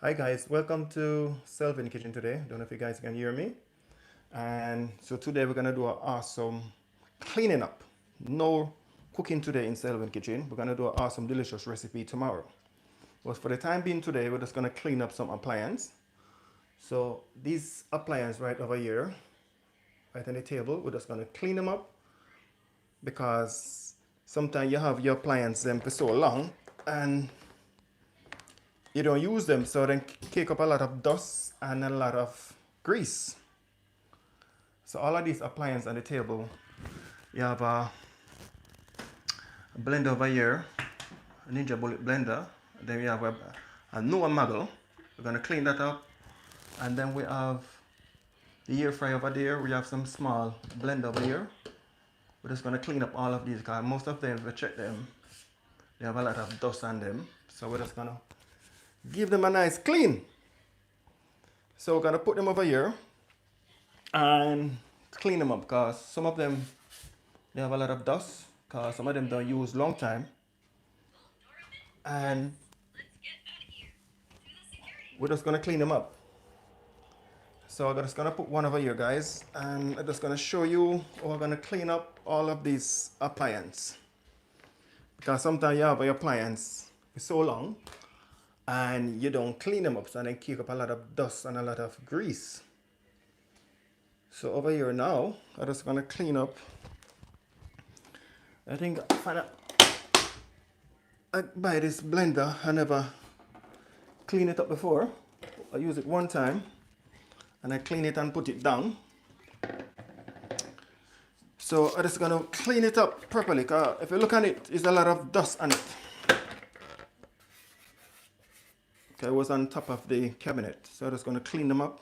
Hi guys, welcome to Selvin Kitchen today. Don't know if you guys can hear me. And so today we're gonna do an awesome cleaning up. No cooking today in Selvin Kitchen. We're gonna do an awesome delicious recipe tomorrow. But for the time being today, we're just gonna clean up some appliances. So these appliances right over here, right on the table, we're just gonna clean them up because sometimes you have your appliances them for so long and you don't use them, so then kick up a lot of dust and a lot of grease. So all of these appliances on the table, you have a blender over here, a Ninja Bullet blender. Then we have a Noah Maggle. We're gonna clean that up, and then we have the air fryer over there. We have some small blender over here. We're just gonna clean up all of these because most of them, if we check them, they have a lot of dust on them. So we're just gonna give them a nice clean. So we're gonna put them over here and clean them up because some of them they have a lot of dust because some of them don't use long time, and we're just gonna clean them up. So I'm just gonna put one over here, guys, and I'm just gonna show you how we're gonna clean up all of these appliances because sometimes you have your appliance for so long and you don't clean them up, so they kick up a lot of dust and a lot of grease. So over here now, I'm just gonna clean up. I think I buy this blender. I never clean it up before. I use it one time and I clean it and put it down. So I'm just gonna clean it up properly because if you look at it, there's a lot of dust on it. Okay, it was on top of the cabinet. So I'm just gonna clean them up,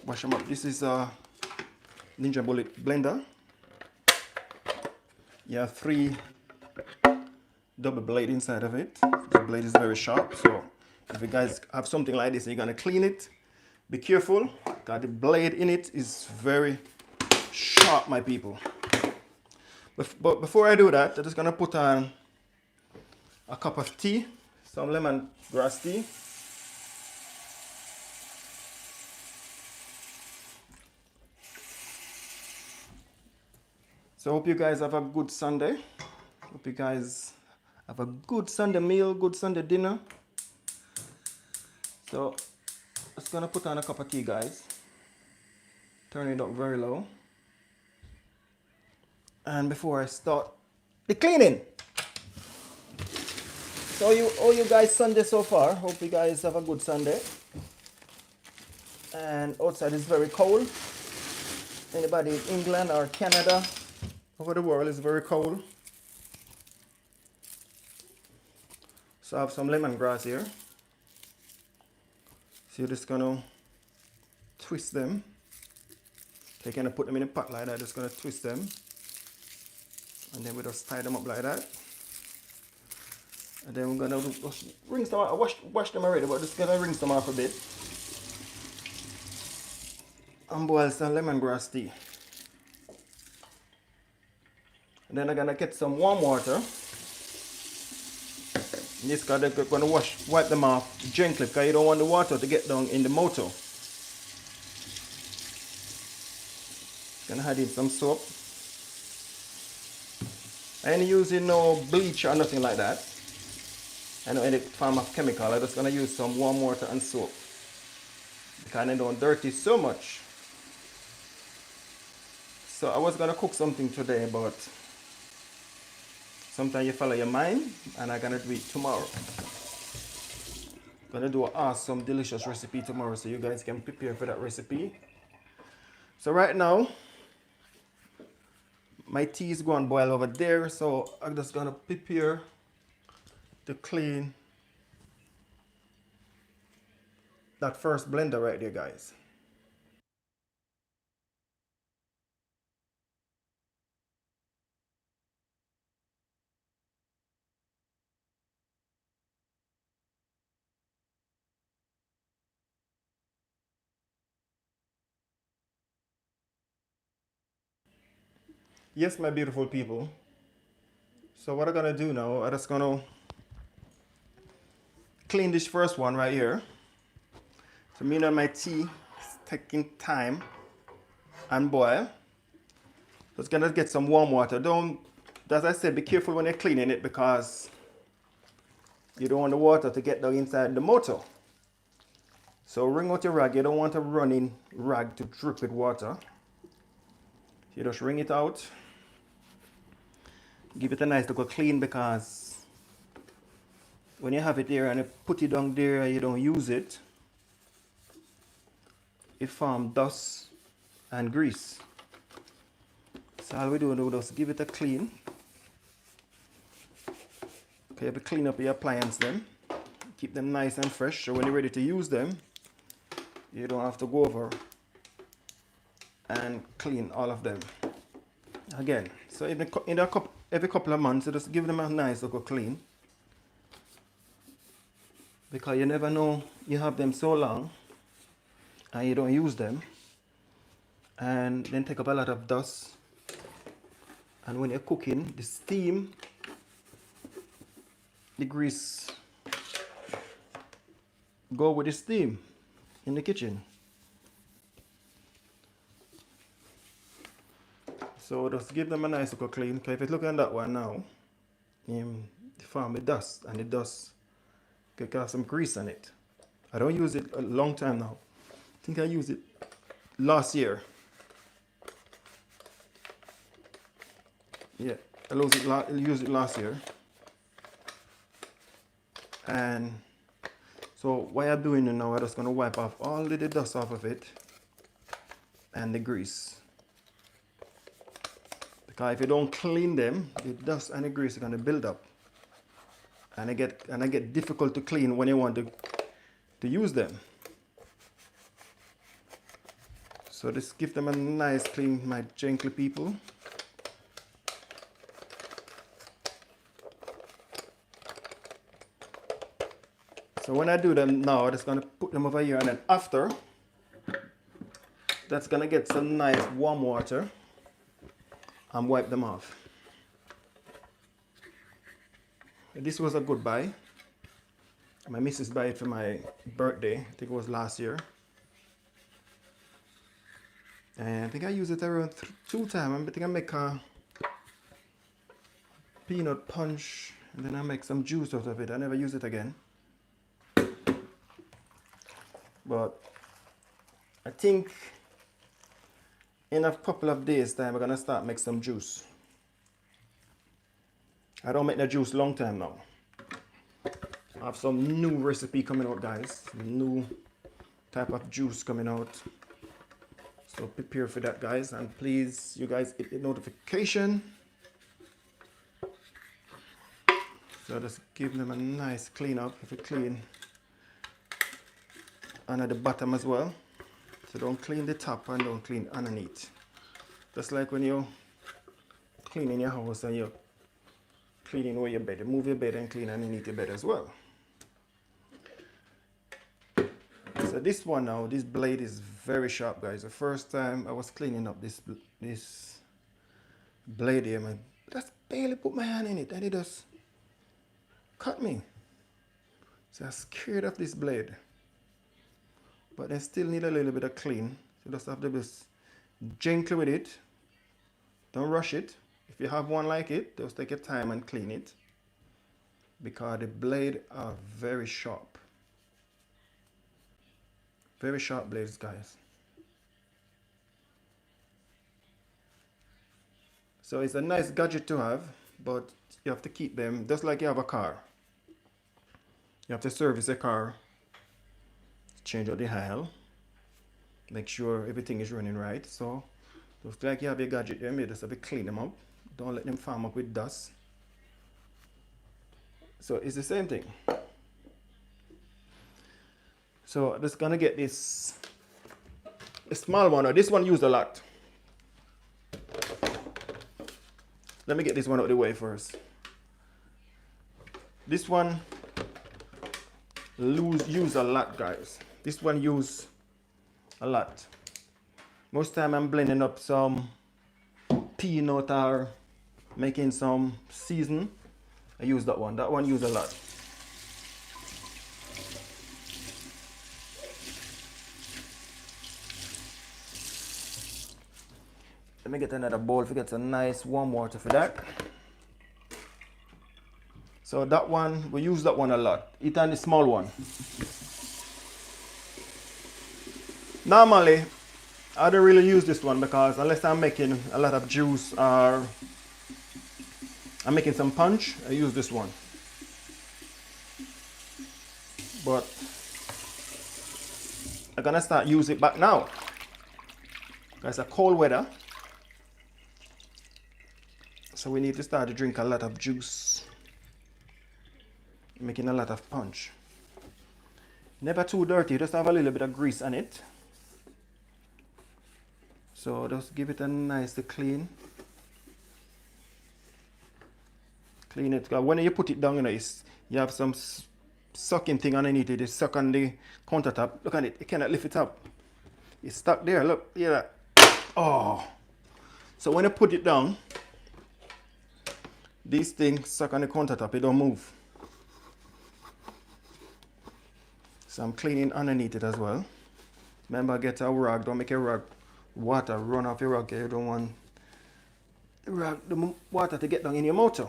wash them up. This is a Ninja Bullet blender. You have 3 double blade inside of it. The blade is very sharp, so if you guys have something like this and you're gonna clean it, be careful because the blade in it is very sharp, my people. But before I do that, I'm just gonna put on a cup of tea, some lemongrass tea. So I hope you guys have a good Sunday. Hope you guys have a good Sunday meal, good Sunday dinner. So just gonna put on a cup of tea, guys. Turn it up very low. And before I start the cleaning. So all you guys Sunday so far. Hope you guys have a good Sunday. And outside is very cold. Anybody in England or Canada, over the world is very cold. So I have some lemongrass here. So you're just gonna twist them. So you kind of put them in a pot like that, just gonna twist them. And then we just tie them up like that. And then we're gonna rinse them out. I washed them already, but just gonna rinse them off a bit. And boil some lemongrass tea. And then I'm gonna get some warm water. In this case, I'm gonna wipe them off gently because you don't want the water to get down in the motor. Gonna add in some soap. I ain't using no bleach or nothing like that. I know any form of chemical. I'm just gonna use some warm water and soap because I don't dirty so much. So I was gonna cook something today, but sometimes you follow your mind, and I'm gonna do it tomorrow. Gonna do an awesome, delicious recipe tomorrow, so you guys can prepare for that recipe. So right now, my tea is going to boil over there, so I'm just gonna prepare to clean that first blender right there, guys. Yes, my beautiful people. So what I'm gonna do now, I'm just gonna clean this first one right here. So meanwhile my tea is taking time and boil. So it's gonna get some warm water. Don't, as I said, be careful when you're cleaning it because you don't want the water to get down inside the motor. So wring out your rag. You don't want a running rag to drip with water. You just wring it out. Give it a nice little clean because when you have it there and you put it down there and you don't use it, it forms dust and grease. So all we do is just give it a clean. Okay, you have to clean up your appliances then. Keep them nice and fresh so when you're ready to use them, you don't have to go over and clean all of them again. So every couple of months, you just give them a nice little clean because you never know, you have them so long and you don't use them and then take up a lot of dust. And when you're cooking, the steam, the grease go with the steam in the kitchen. So just give them a nice little clean. Okay, if you look at that one now, they form with dust and the dust could have some grease on it. I don't use it a long time now. I think I used it last year. Yeah, I used it last year. And so what I'm doing now, I'm just going to wipe off all the dust off of it and the grease. Because if you don't clean them, the dust and the grease are going to build up. And they get difficult to clean when you want to use them. So just give them a nice clean, my gentle people. So when I do them now, I'm just going to put them over here and then after, that's going to get some nice warm water and wipe them off. This was a good buy. My missus bought it for my birthday. I think it was last year. And I think I used it around 2 times. I think I make a peanut punch and then I make some juice out of it. I never use it again. But I think in a couple of days time we're gonna start make some juice. I don't make the juice long time now. I have some new recipe coming out, guys. New type of juice coming out. So prepare for that, guys, and please you guys hit the notification. So just give them a nice clean up if you clean. And at the bottom as well. So don't clean the top and don't clean underneath. Just like when you're cleaning your house and you're cleaning over your bed. You move your bed and clean underneath your bed as well. So this one now, this blade is very sharp, guys. The first time I was cleaning up this blade here, man, I just barely put my hand in it and it just cut me. So I'm scared of this blade. But they still need a little bit of clean. So just have to be gentle with it. Don't rush it. If you have one like it, just take your time and clean it. Because the blades are very sharp. Very sharp blades, guys. So it's a nice gadget to have, but you have to keep them just like you have a car. You have to service a car. Change out the oil, make sure everything is running right. So just like you have your gadget there, you just have to clean them up. Don't let them farm up with dust. So it's the same thing. So I'm just gonna get this a small one. Now this one used a lot. Let me get this one out of the way first. This one use a lot, guys. This one use a lot. Most time I'm blending up some peanut or making some season. I use that one. That one use a lot. Let me get another bowl to get some nice warm water for that. So that one, we use that one a lot. It and the small one. Normally, I don't really use this one because unless I'm making a lot of juice or I'm making some punch, I use this one. But I'm gonna start using it back now. It's a cold weather. So we need to start to drink a lot of juice. Making a lot of punch. Never too dirty, just have a little bit of grease on it. So just give it a nice clean. Clean it. Because when you put it down, you have some sucking thing underneath it. It's stuck on the countertop. Look at it. You cannot lift it up. It's stuck there. Look. Hear that? Oh. So when you put it down, these things stuck on the countertop. It don't move. So I'm cleaning underneath it as well. Remember, get a rag. Don't make a rag. Water run off your rag. You don't want the water to get down in your motor.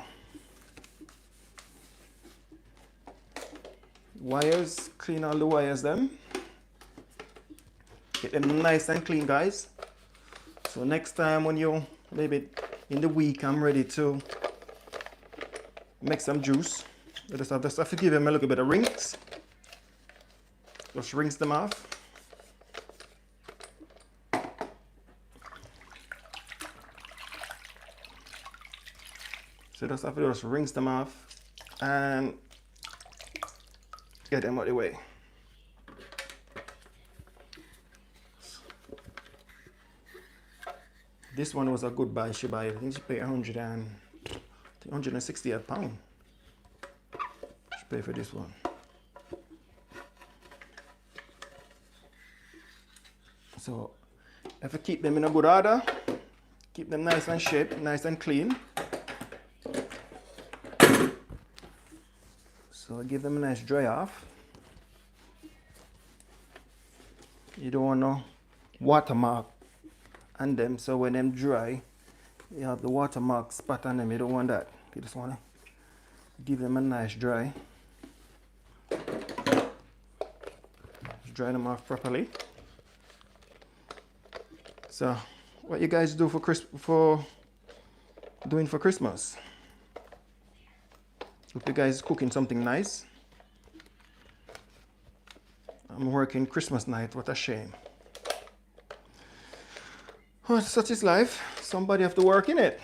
Wires, clean all the wires them. Get them nice and clean, guys. So next time when you, maybe in the week, I'm ready to make some juice. I just have to give them a little bit of rinse. Just rinse them off. So just have to just rinse them off and get them out of the way. This one was a good buy. She buy, I think she paid 168 pounds. She paid for this one. So if you keep them in a good order, keep them nice and shaped, nice and clean. So give them a nice dry off. You don't want no watermark on them, so when them dry, you have the watermark spot on them. You don't want that. You just want to give them a nice dry. Just dry them off properly. So, what you guys do for Christmas? Hope you guys cooking something nice. I'm working Christmas night. What a shame. Well, such is life. Somebody have to work in it.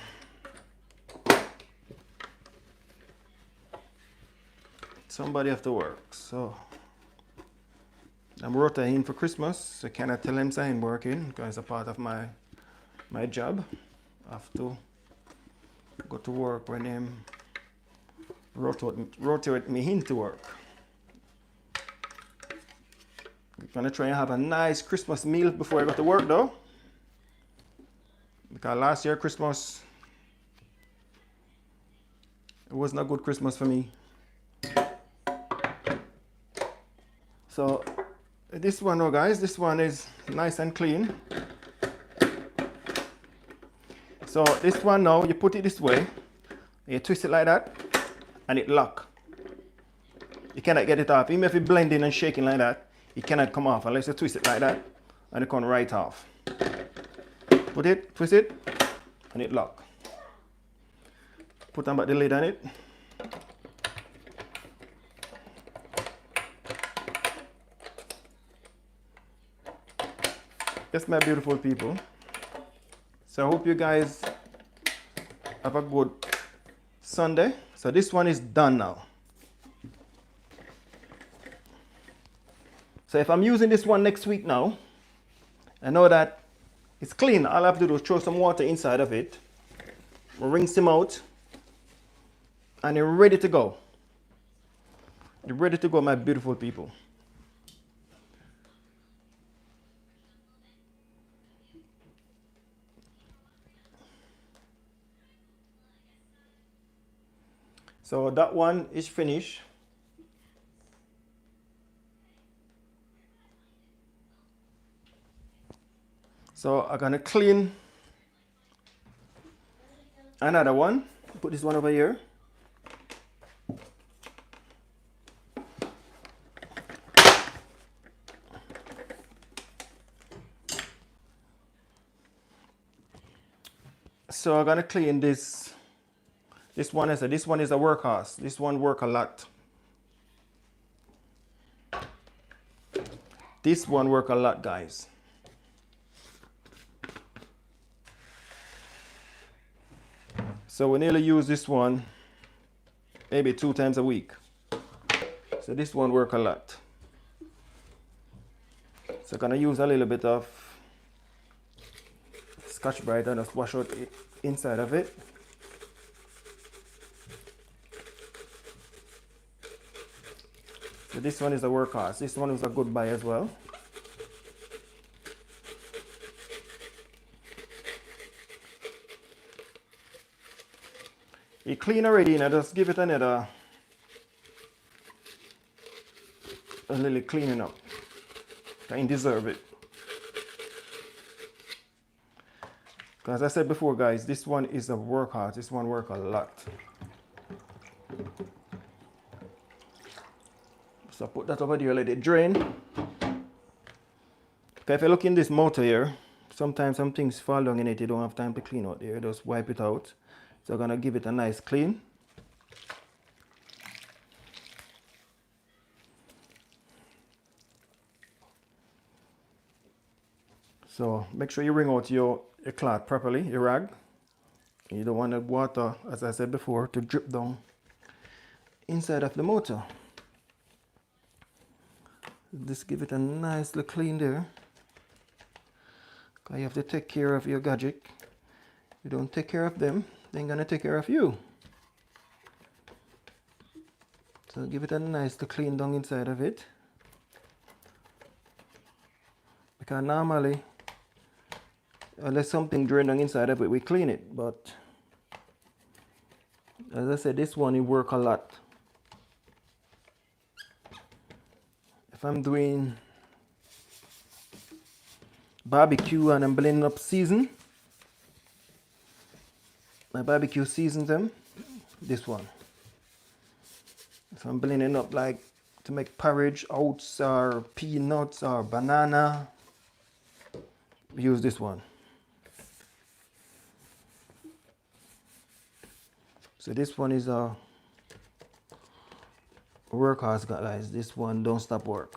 Somebody have to work. So I'm rotating for Christmas. I cannot tell them I'm working because it's a part of my job. I have to go to work when I'm rotate me into work. I'm gonna try and have a nice Christmas meal before I go to work though. Because last year Christmas, it wasn't a good Christmas for me. So this one now guys, this one is nice and clean. So this one now, you put it this way, you twist it like that, and it lock. You cannot get it off. Even if you blend in and shaking like that, it cannot come off unless you twist it like that, and it come right off. Put it, twist it, and it lock. Put on back the lid on it. Yes, my beautiful people. So I hope you guys have a good Sunday. So this one is done now. So if I'm using this one next week now, I know that it's clean. All I have to do is throw some water inside of it, rinse them out, and they're ready to go. They're ready to go, my beautiful people. So that one is finished. So I'm gonna clean Another one. Put this one over here. So I'm gonna clean this. This one is a workhorse. This one work a lot. This one work a lot, guys. So we nearly use this one maybe 2 times a week. So this one work a lot. So I'm gonna use a little bit of Scotch-Brite and just wash out the inside of it. So this one is a workhorse. This one is a good buy as well. You clean already, and just give it another a little cleaning up. You deserve it. Because as I said before, guys, this one is a workhorse. This one work a lot. So put that over there, let it drain. Okay, if you look in this motor here, sometimes some things fall down in it, you don't have time to clean out there. Just wipe it out. So I'm gonna give it a nice clean. So make sure you wring out your cloth properly, your rag. You don't want the water, as I said before, to drip down inside of the motor. Just give it a nice little clean there. Because you have to take care of your gadget. If you don't take care of them, they're gonna take care of you. So give it a nice little clean down inside of it. Because normally, unless something drained on inside of it, we clean it. But as I said, this one, it work a lot. If I'm doing barbecue and I'm blending up season, my barbecue seasons them, this one. If I'm blending up like to make porridge, oats or peanuts or banana, use this one. So this one is a workhorse, guys. This one don't stop work.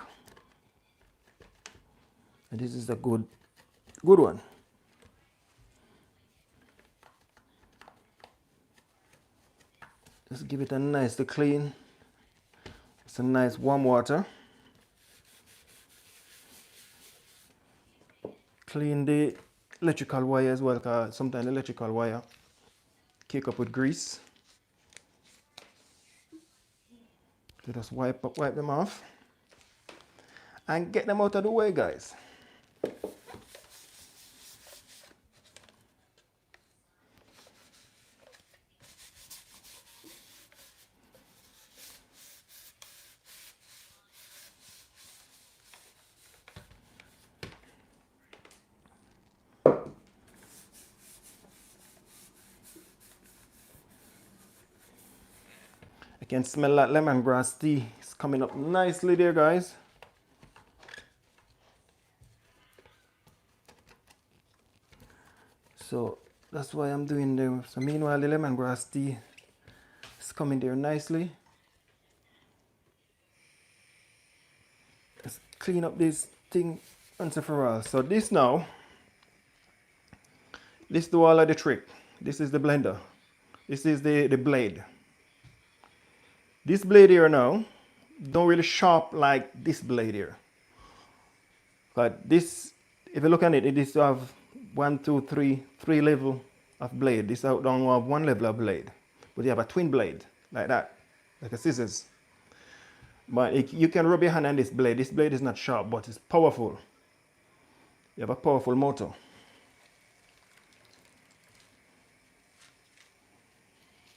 And this is a good one. Just give it a nice clean. It's a nice warm water. Clean the electrical wire as well, because sometimes the electrical wire kick up with grease. So just wipe them off and get them out of the way, guys. I can smell that lemongrass tea. It's coming up nicely there, guys. So that's why I'm doing there. So meanwhile, the lemongrass tea is coming there nicely. Let's clean up this thing once and for all. So this now, this do all of the trick. This is the blender. This is the blade. This blade here now, don't really sharp like this blade here. But this, if you look at it, it is have 1, 2, 3 level of blade. This don't have 1 level of blade, but you have a twin blade like that, like a scissors. But you can rub your hand on this blade. This blade is not sharp, but it's powerful. You have a powerful motor.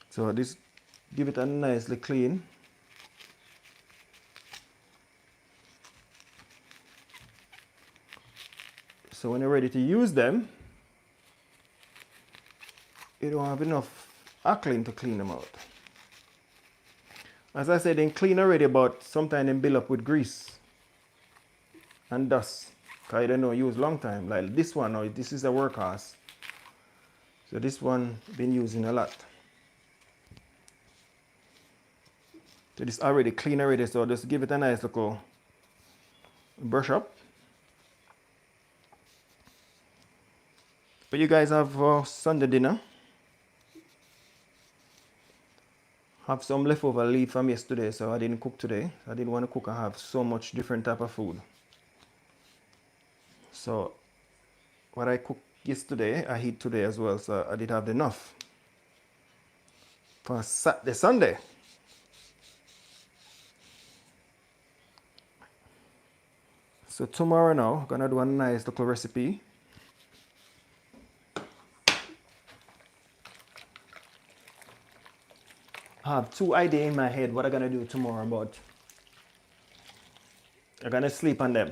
So this, give it a nicely clean. So when you're ready to use them, you don't have enough alkaline to clean them out. As I said, they clean already, but sometimes they build up with grease and dust. Because I don't know, use long time. Like this one, or this is a workhorse. So this one been using a lot. So this already clean already, so just give it a nice little brush up. But you guys have Sunday dinner. Have some leftover leave from yesterday, so I didn't cook today. I didn't want to cook and have so much different type of food. So what I cooked yesterday, I eat today as well, so I did have enough for Saturday, Sunday. So tomorrow now, I'm gonna do a nice little recipe. I have two ideas in my head what I'm gonna do tomorrow, but I'm gonna sleep on them.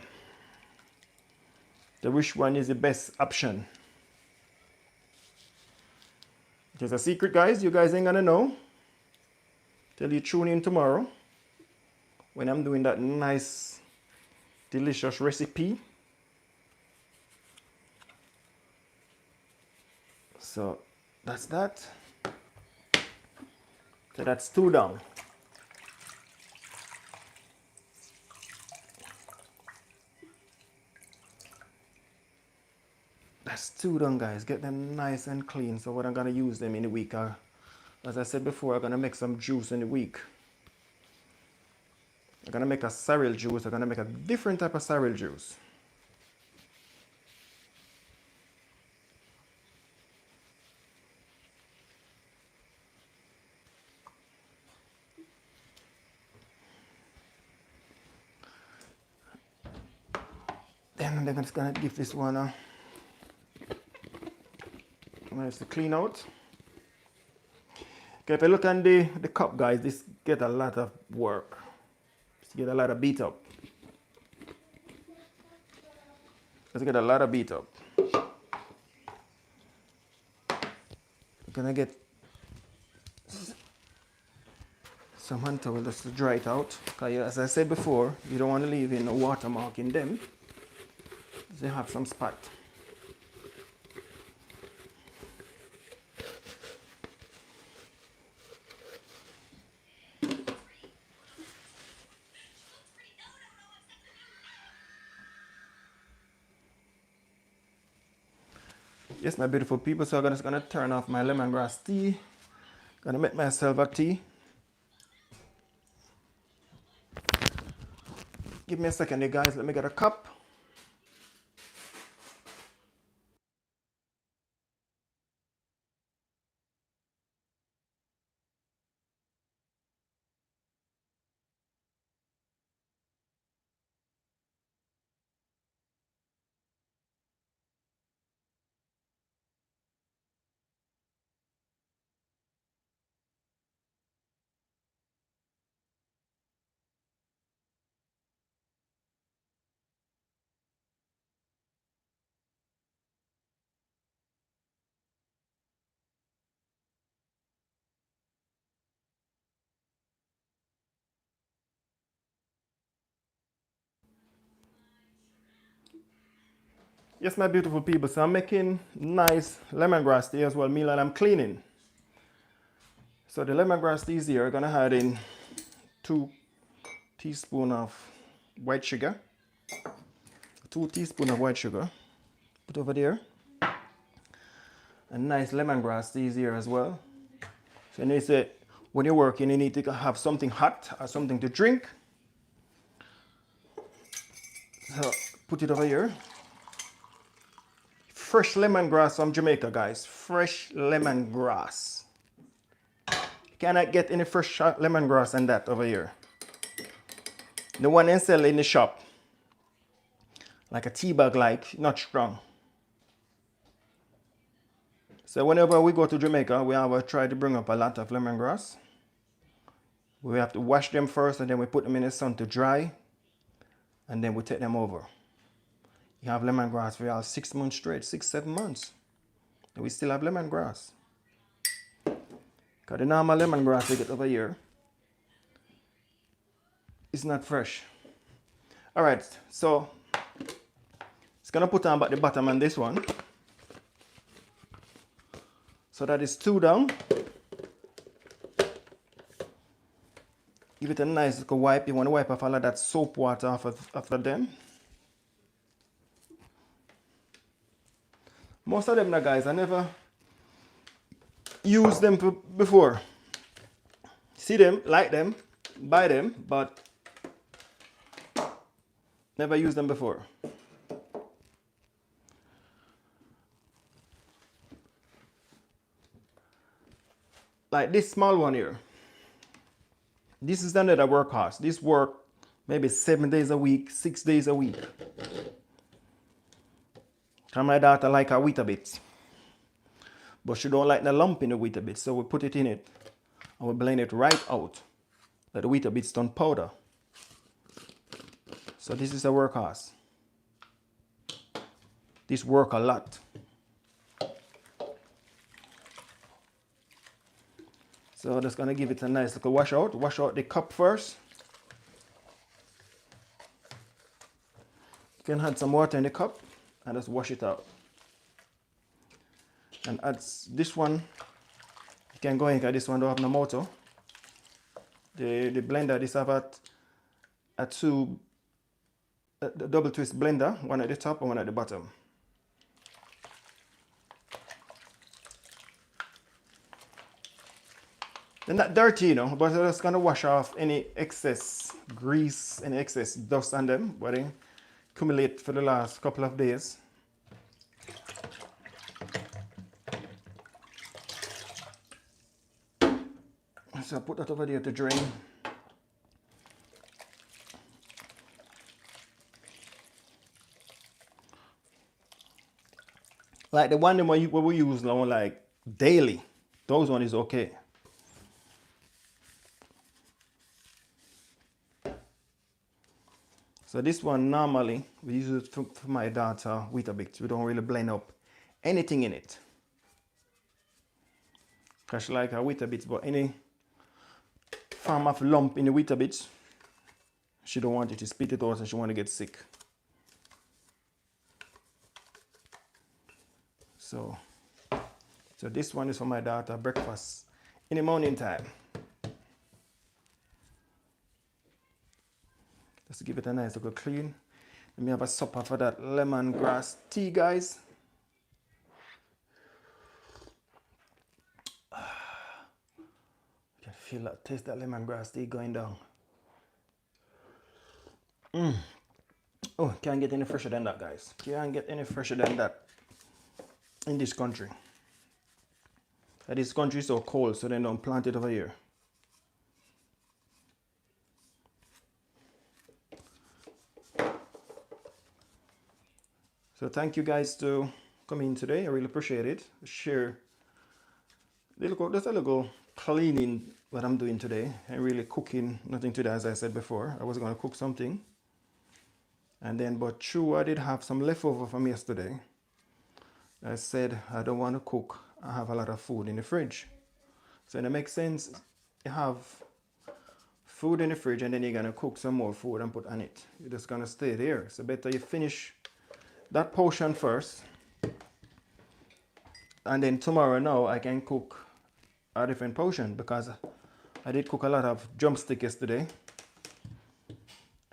So which one is the best option? There's a secret, guys. You guys ain't gonna know till you tune in tomorrow when I'm doing that nice, delicious recipe. So that's that. So that's two down. That's two done, guys. Get them nice and clean. So what I'm gonna use them in the week. As I said before, I'm gonna make some juice in the week. I'm gonna make a sorrel juice. I'm gonna make a different type of sorrel juice. Then I'm just gonna give this one a nice to clean out. Okay, if you look at the cup, guys, this get a lot of work. This get a lot of beat up. Let's get a lot of beat up. I'm gonna get some hand towel just to dry it out. Because as I said before, you don't want to leave in a watermark in them. They have some spot. Yes, my beautiful people, so I'm just gonna turn off my lemongrass tea. Gonna make myself a tea. Give me a second, you guys. Let me get a cup. Yes, my beautiful people, so I'm making nice lemongrass tea as well, meanwhile I'm cleaning. So the lemongrass tea is here. I'm gonna add in 2 teaspoons of white sugar. 2 teaspoons of white sugar. Put over there. A nice lemongrass tea is here as well. So you say when you're working, you need to have something hot or something to drink. So put it over here. Fresh lemongrass from Jamaica, guys. Fresh lemongrass. You cannot get any fresh lemongrass than that over here. The one they sell in the shop. Like a tea bag, like, not strong. So whenever we go to Jamaica, we have to try to bring up a lot of lemongrass. We have to wash them first and then we put them in the sun to dry. And then we take them over. You have lemongrass for all 6 months straight, 6, 7 months. And we still have lemongrass. Because the normal lemongrass we get over here is not fresh. Alright, so it's gonna put on back the bottom on this one. So that is 2 down. Give it a nice little wipe. You want to wipe off all of that soap water off of them. Most of them now, guys, I never used them before. See them, like them, buy them, but never used them before. Like this small one here. This is another workhorse. This work maybe 7 days a week, 6 days a week. And my daughter like her Weetabix, but she don't like the lump in the Weetabix, so we put it in it and we blend it right out. Let the Weetabix turn powder. So this is a workhorse. This work a lot. So just gonna give it a nice little wash out. Wash out the cup first. You can add some water in the cup and just wash it out. And add this one. You can go in because this one don't have no motor. The blender, this have a double twist blender, one at the top and one at the bottom. They're not dirty, you know, but I'm just gonna wash off any excess grease, any excess dust on them, but they accumulate for the last couple of days. So I put that over there to drain. Like the one what we use now, like daily, those one is okay. So this one normally we use it for my daughter Weetabix. We don't really blend up anything in it. Cause she like her Weetabix, but any form of lump in the Weetabix, she don't want it to spit it out and she want to get sick. So this one is for my daughter breakfast in the morning time. Just to give it a nice little clean. Let me have a supper for that lemongrass tea, guys. You can feel that, taste that lemongrass tea going down. Oh, can't get any fresher than that, guys. Can't get any fresher than that in this country. This country is so cold, so they don't plant it over here. So thank you guys to come in today. I really appreciate it. Share just a little cleaning what I'm doing today. I'm really cooking nothing today, as I said before. I was going to cook something, and then but true, I did have some leftover from yesterday. I said I don't want to cook. I have a lot of food in the fridge, so it makes sense. You have food in the fridge, and then you're gonna cook some more food and put on it. You're just gonna stay there. So better you finish that portion first, and then tomorrow now I can cook a different portion, because I did cook a lot of drumstick yesterday.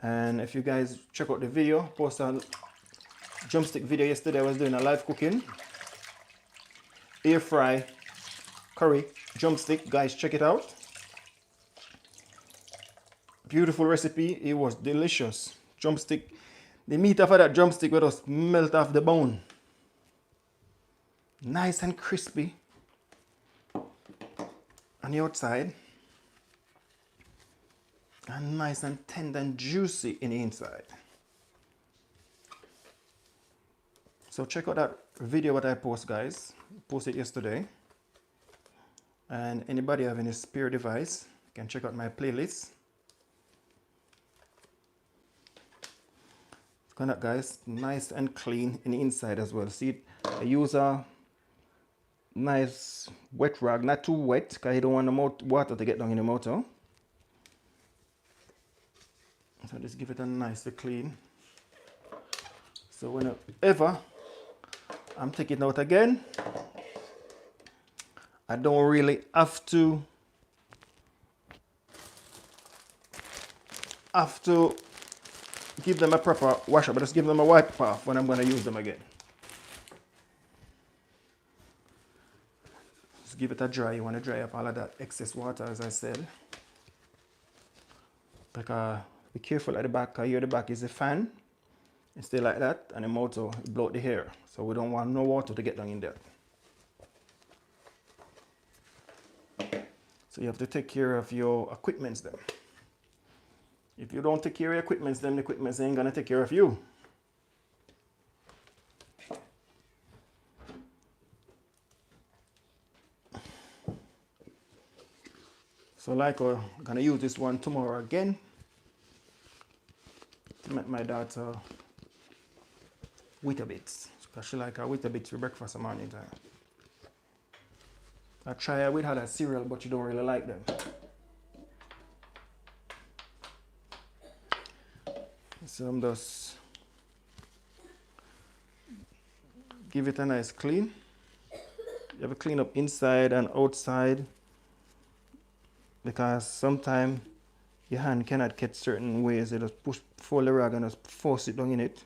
And if you guys check out the video, post a drumstick video yesterday. I was doing a live cooking, air fry curry drumstick. Guys, check it out. Beautiful recipe. It was delicious. Drumstick. The meat of that drumstick will just melt off the bone. Nice and crispy on the outside, and nice and tender and juicy in the inside. So check out that video what I post, guys. Posted yesterday. And anybody have any spare device can check out my playlist. Look at that, guys, nice and clean in the inside as well. See, I use a nice wet rag, not too wet because you don't want the water to get down in the motor. So just give it a nice clean. So whenever I'm taking it out again, I don't really have to give them a proper wash up, but just give them a wipe off when I'm going to use them again. Just give it a dry. You want to dry up all of that excess water, as I said. Because be careful at the back, because here the back is a fan. It stay like that, and the motor blow out the hair. So we don't want no water to get down in there. So you have to take care of your equipments then. If you don't take care of your equipments, then the equipments ain't gonna take care of you. So like we're gonna use this one tomorrow again to make my daughter Weetabix, because she like her Weetabix for breakfast morning time. I try her with her cereal, but she don't really like them. So I'm just give it a nice clean. You have to clean up inside and outside, because sometimes your hand cannot get certain ways. You just fold the rag and just force it down in it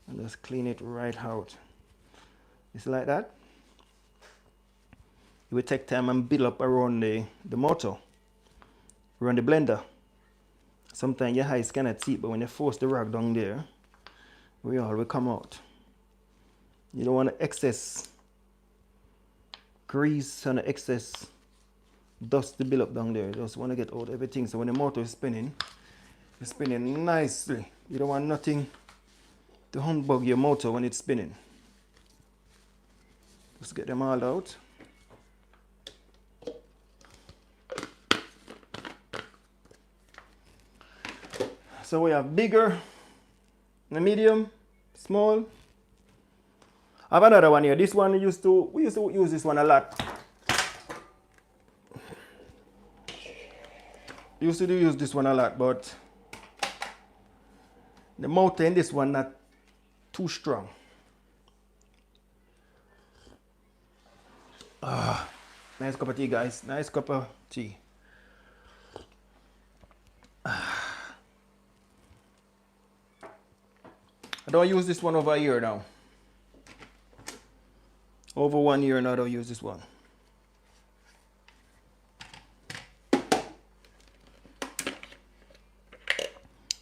and just clean it right out. It's like that. You will take time and build up around the motor, around the blender. Sometimes your eyes cannot see it, but when you force the rag down there, we all will come out. You don't want excess grease and excess dust to build up down there. You just want to get out everything. So when the motor is spinning, it's spinning nicely. You don't want nothing to humbug your motor when it's spinning. Just get them all out. So we have bigger, medium, small. I have another one here. This one we used to use this one a lot. Used to use this one a lot, but the motor in this one not too strong. Nice cup of tea, guys. Nice cup of tea. I don't use this one over a year now. Over 1 year now I don't use this one.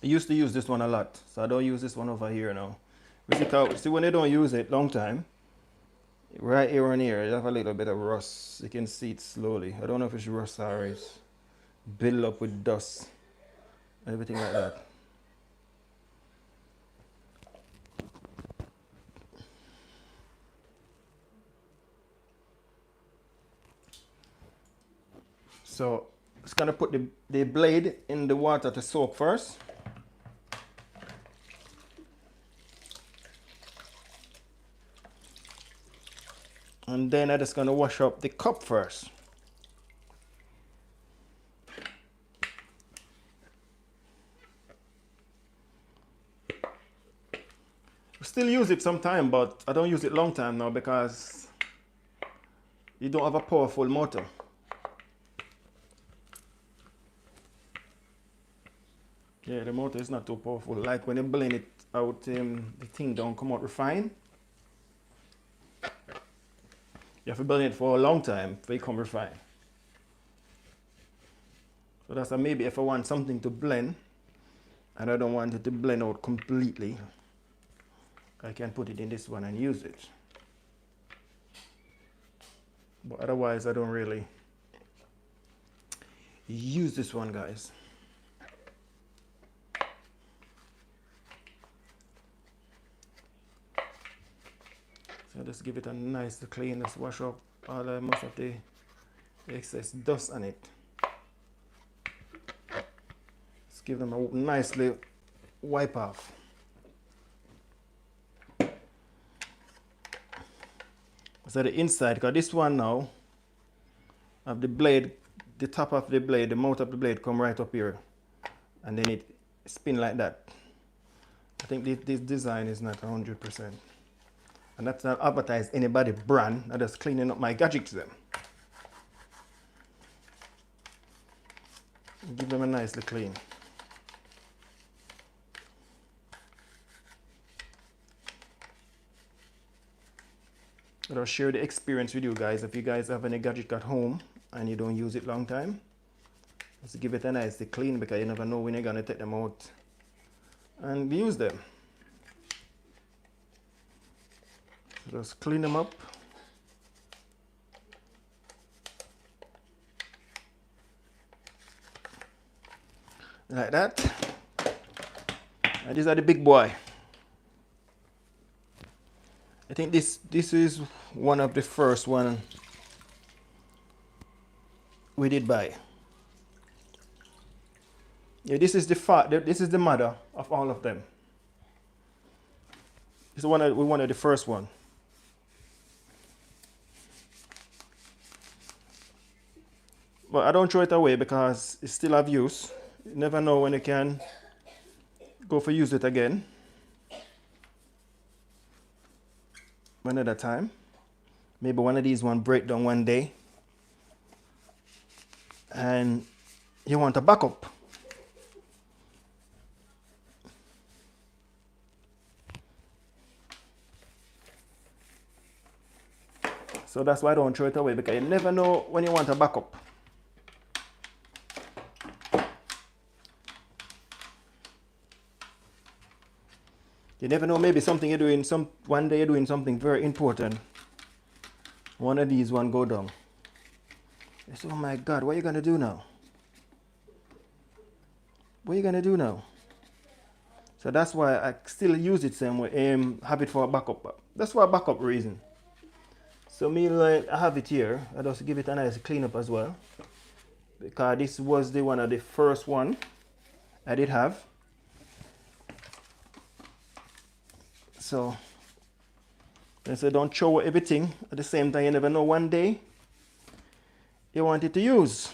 I used to use this one a lot, so I don't use this one over here now. See, when you don't use it long time, right here and here, you have a little bit of rust. You can see it slowly. I don't know if it's rust or it's built up with dust, everything like that. So just gonna put the blade in the water to soak first. And then I'm just gonna wash up the cup first. Still use it sometime, but I don't use it long time now because you don't have a powerful motor. Yeah, the motor is not too powerful. Like when you blend it out, the thing don't come out refined. You have to blend it for a long time before it come refined. So that's maybe if I want something to blend and I don't want it to blend out completely, I can put it in this one and use it. But otherwise I don't really use this one, guys. So just give it a nice clean, just wash up all most of the excess dust on it. Just give them a nicely wipe off. It's So the inside, because this one now of the blade, the top of the blade, the mouth of the blade come right up here, and then it spin like that. I think this design is not 100%. And that's not advertise anybody brand. I'm just cleaning up my gadgets them. Give them a nicely clean. I'll share the experience with you guys. If you guys have any gadget at home and you don't use it long time, just give it a nice clean, because you never know when you're gonna take them out and use them. Just clean them up. Like that. And these are the big boy. I think this is one of the first one we did buy. Yeah, this is the mother of all of them. This is one of the first one. But I don't throw it away because it still have use. You never know when you can go for use it again. Another time. Maybe one of these one break down one day. And you want a backup. So that's why I don't throw it away, because you never know when you want a backup. You never know, maybe something you're doing, one day you're doing something very important. One of these one go down. You say, oh my God, what are you gonna do now? What are you gonna do now? So that's why I still use it same way, have it for a backup. That's for a backup reason. So me, like, I have it here. I just give it a nice cleanup as well, because this was one of the first one I did have. So they say don't throw everything at the same time. You never know, one day you want it to use.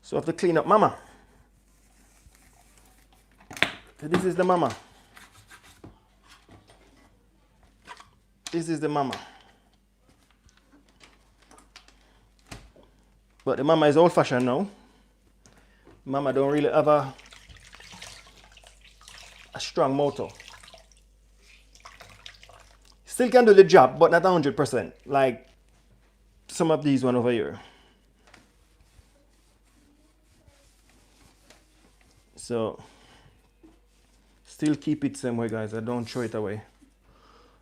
So I have to clean up mama. So this is the mama. This is the mama. But the mama is old fashioned now. Mama don't really have a strong motor. Still can do the job, but not 100%. Like some of these one over here. So still keep it same way, guys. I don't throw it away.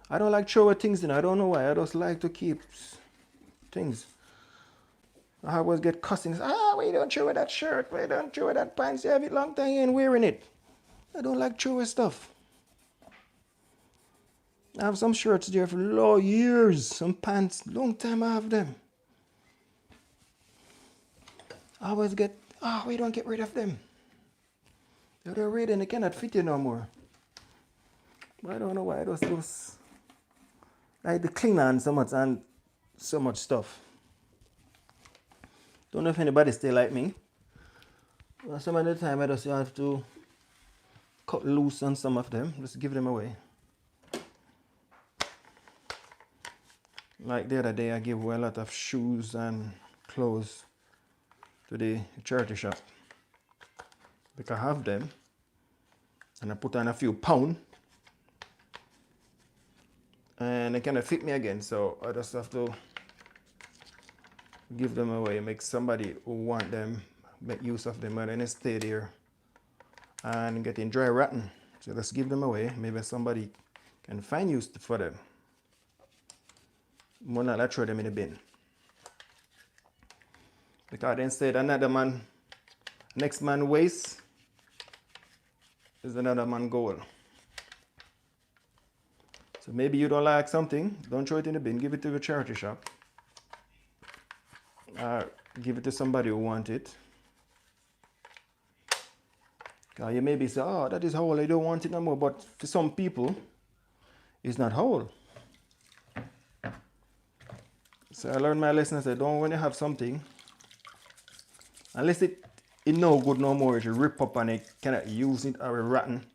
I don't like throw things in. I don't know why. I just like to keep things. I always get cussing. Why you don't throw that shirt? Why you don't throw that pants? You have it long time, you ain't wearing it. I don't like throwing stuff. I have some shirts there for years. Some pants, long time I have them. I always get, we don't get rid of them. They're red and they cannot fit you no more. But I don't know why I just like to clean on so much and so much stuff. Don't know if anybody stay like me. But some of the time I just have to cut loose on some of them, just give them away. Like the other day I gave away a lot of shoes and clothes to the charity shop, because I have them and I put on a few pounds and they cannot fit me again, so I just have to give them away, make somebody who want them make use of them, and then they stay there and getting dry rotten. So let's give them away. Maybe somebody can find use for them. More not I throw them in the bin. Because then said another man, next man waste is another man goal. So maybe you don't like something, don't throw it in the bin, give it to the charity shop. Or give it to somebody who wants it. You maybe say, that is whole, I don't want it no more. But for some people, it's not whole. So I learned my lesson. I said, don't when you have something, unless it no good no more, it rip up and it cannot use it or rotten,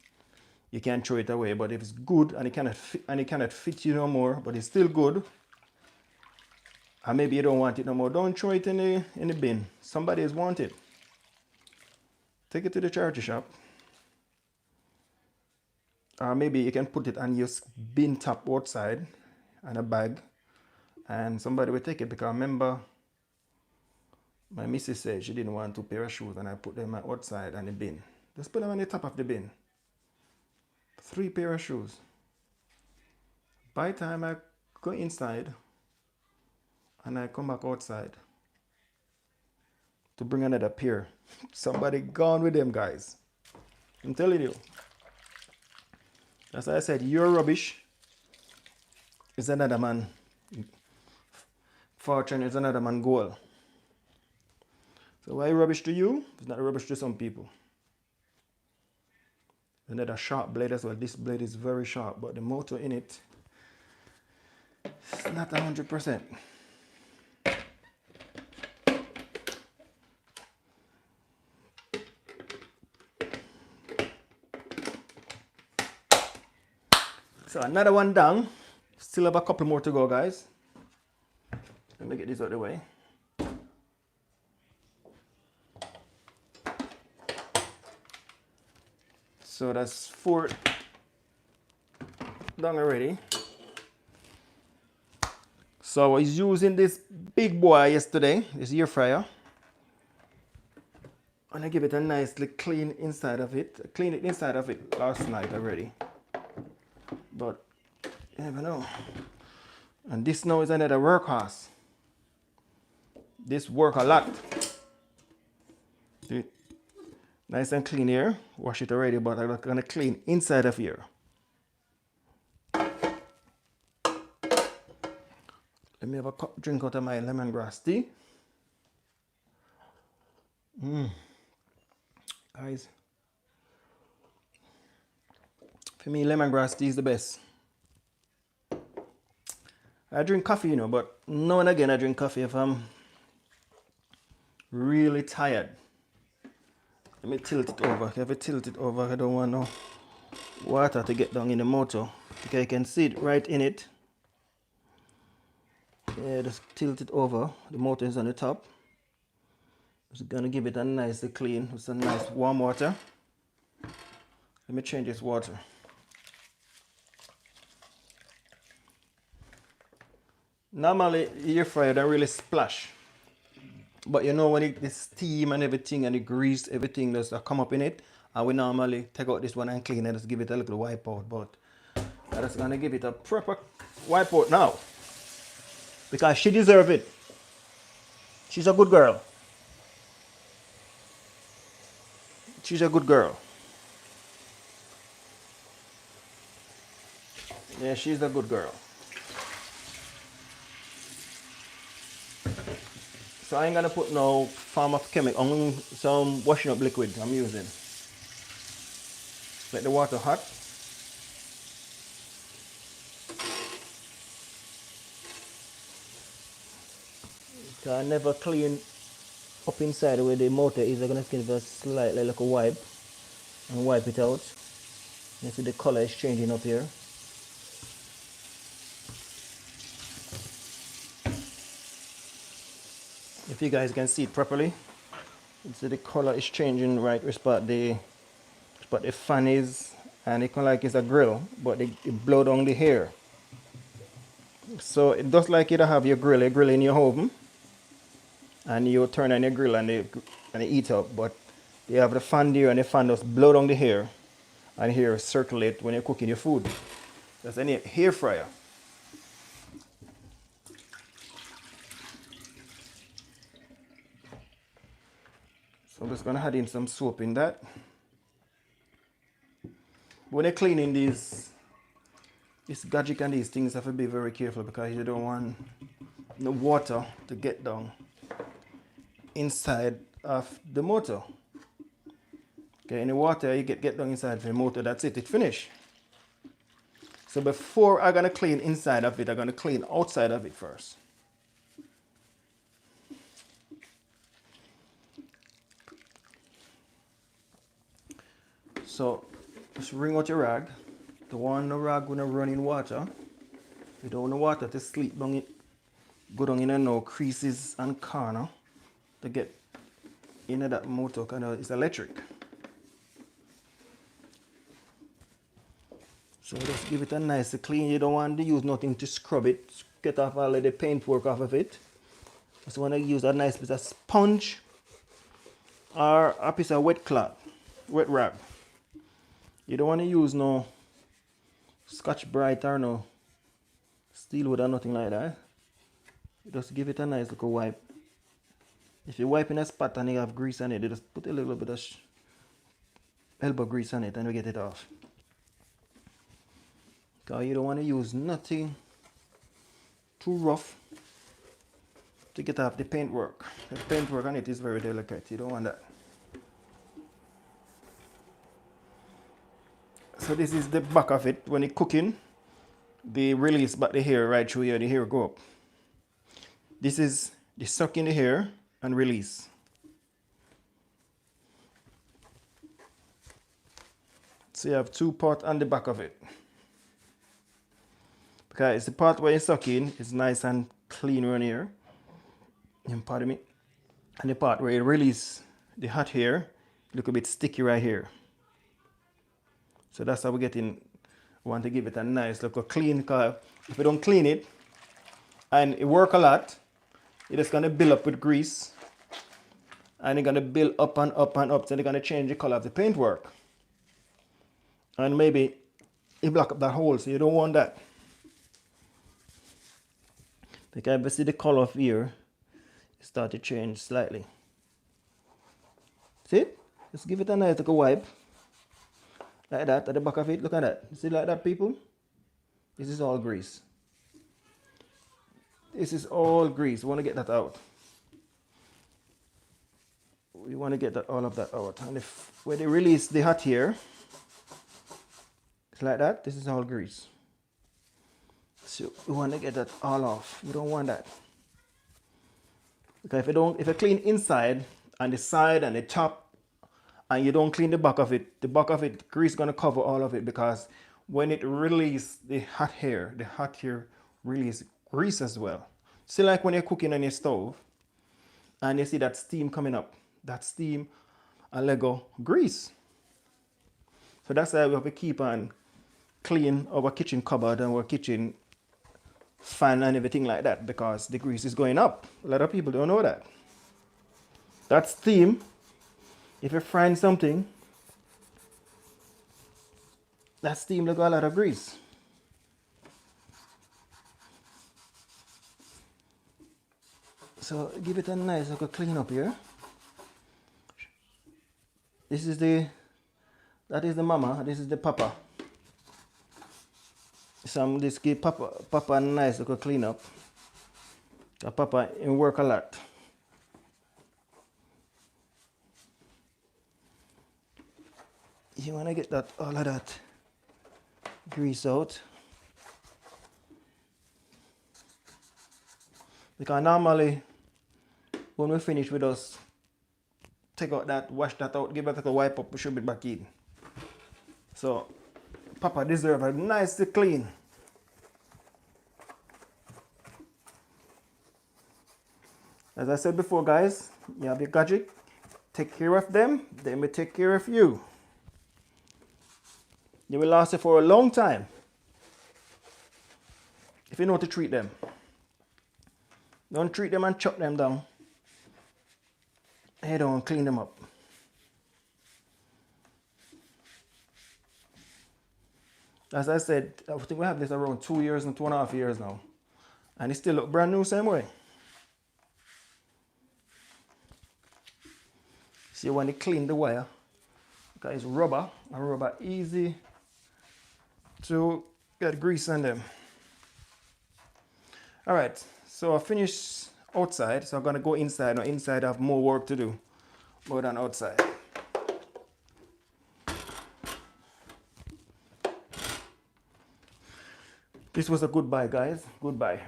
you can throw it away. But if it's good and it cannot fit you no more, but it's still good, and maybe you don't want it no more, don't throw it in the bin. Somebody else want it. Take it to the charity shop. Or maybe you can put it on your bin top outside and a bag, and somebody will take it. Because I remember my missus said she didn't want 2 pair of shoes, and I put them outside on the bin. Just put them on the top of the bin. 3 pair of shoes. By the time I go inside and I come back outside to bring another pair, somebody gone with them, guys. I'm telling you. That's why I said your rubbish is another man. Fortune is another man goal. So why rubbish to you? It's not rubbish to some people. Another sharp blade as well. This blade is very sharp, but the motor in it is not 100%. So another one down. Still have a couple more to go, guys. Let me get this out of the way. So that's 4 done already. So I was using this big boy yesterday, this air fryer. And I give it a nicely clean inside of it. I cleaned it inside of it last night already. But you never know. And this now is another workhorse. This work a lot. See? Nice and clean here. Wash it already, but I'm gonna clean inside of here. Let me have a drink out of my lemongrass tea. Guys, for me, lemongrass tea is the best. I drink coffee, you know, but now and again I drink coffee if I'm really tired. Let me tilt it over. If I tilt it over, I don't want no water to get down in the motor. Okay, you can see it right in it. Yeah, just tilt it over. The motor is on the top. Just gonna give it a nice clean with some nice warm water. Let me change this water. Normally, air fryer don't really splash. But you know when the steam and everything and the grease, everything does come up in it, and we normally take out this one and clean it, just give it a little wipe out. But I'm just gonna give it a proper wipe out now. Because she deserves it. She's a good girl. She's a good girl. Yeah, she's a good girl. So I ain't gonna put no form of chemical, only some washing up liquid I'm using. Let the water hot. So I never clean up inside where the motor is. I'm gonna give it a slightly like a wipe and wipe it out. You see the color is changing up here. If you guys can see it properly, you see the color is changing right where spot the fan is, and it kind of like it's a grill, but it blow down the hair. So it does like you to have your grill in your oven, and you turn on your grill and it eat up, but you have the fan there and the fan does blow down the hair, and hair circulate when you're cooking your food. That's any hair fryer. So I'm just gonna add in some soap in that. When you're cleaning this gadget and these things, you have to be very careful because you don't want the water to get down inside of the motor. Okay, any water you get down inside the motor, that's it, it's finished. So before I'm gonna clean inside of it, I'm gonna clean outside of it first. So just wring out your rag. The one rag gonna run in water. You don't want the water to sleep down it, go down in no creases and corner to get into that motor, kind of it's electric. So just give it a nice clean. You don't want to use nothing to scrub it, get off all of the paintwork off of it. Just want to use a nice piece of sponge or a piece of wet cloth, wet rag. You don't want to use no Scotch-Brite or no steel wood or nothing like that. Just give it a nice little wipe. If you're wiping a spot and you have grease on it, you just put a little bit of elbow grease on it and you get it off. Because you don't want to use nothing too rough to get off the paintwork. The paintwork on it is very delicate. You don't want that. So this is the back of it. When it's cooking, they release back the hair right through here. The hair go up. This is the suck in the hair and release. So you have two parts on the back of it. Because it's the part where you suck in, it's nice and clean around here. Pardon me. And the part where you release the hot hair, look a bit sticky right here. So that's how we're getting, we want to give it a nice look, a clean, because if you don't clean it, and it work a lot, it's just going to build up with grease. And it's going to build up and up and up, so they're going to change the color of the paintwork. And maybe it block up that hole, so you don't want that. Because if you see the color of here, it start to change slightly. See? Just give it a nice little wipe. Like that, at the back of it. Look at that. See like that, people? This is all grease. This is all grease. We want to get that out. We want to get that, all of that out. And if when they release the hot hair, it's like that. This is all grease. So we want to get that all off. We don't want that. Because if you clean inside and the side and the top, and you don't clean the back of it, grease is going to cover all of it, because when it releases the hot hair release grease as well. See, like when you're cooking on your stove and you see that steam coming up, that steam and let go grease. So that's why we have to keep on clean our kitchen cupboard and our kitchen fan and everything like that, because the grease is going up. A lot of people don't know that. That steam, if you're frying something, that steam will got a lot of grease. So give it a nice little clean up here. That is the mama, this is the papa. So this give papa a nice little clean up. Papa work a lot. You want to get that all of that grease out, because normally when we finish with us take out that, wash that out, give it a wipe up, we should be back in. So papa deserve a nice clean. As I said before, guys, you have your gadget, take care of them, they may take care of you. They will last you for a long time if you know how to treat them. Don't treat them and chop them down. You don't clean them up. As I said, I think we have this around 2 years and 2.5 years now. And it still look brand new same way. See, when you clean the wire, because it's rubber, and rubber easy to get grease on them. All right, so I finished outside, so I'm gonna go inside. Now inside I have more work to do, more than outside. This was a goodbye, guys. Goodbye.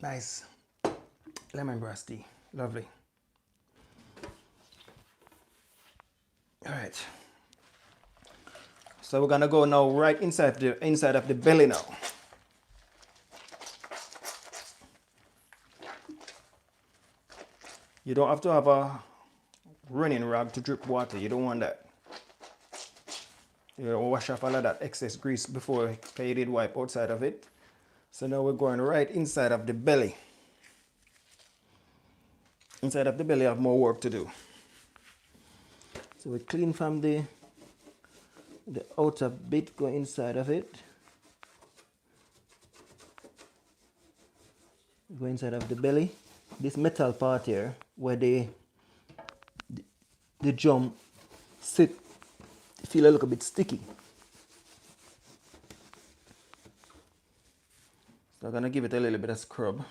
Nice. lemongrass tea. Lovely. All right. So we're gonna go now right inside of the belly now. You don't have to have a running rag to drip water. You don't want that. You wash off all of that excess grease before you did wipe outside of it. So now we're going right inside of the belly. Inside of the belly, I have more work to do. So we clean from the outer bit, go inside of it. Go inside of the belly. This metal part here, where the drum sit, feel a little bit sticky. So I'm gonna give it a little bit of scrub,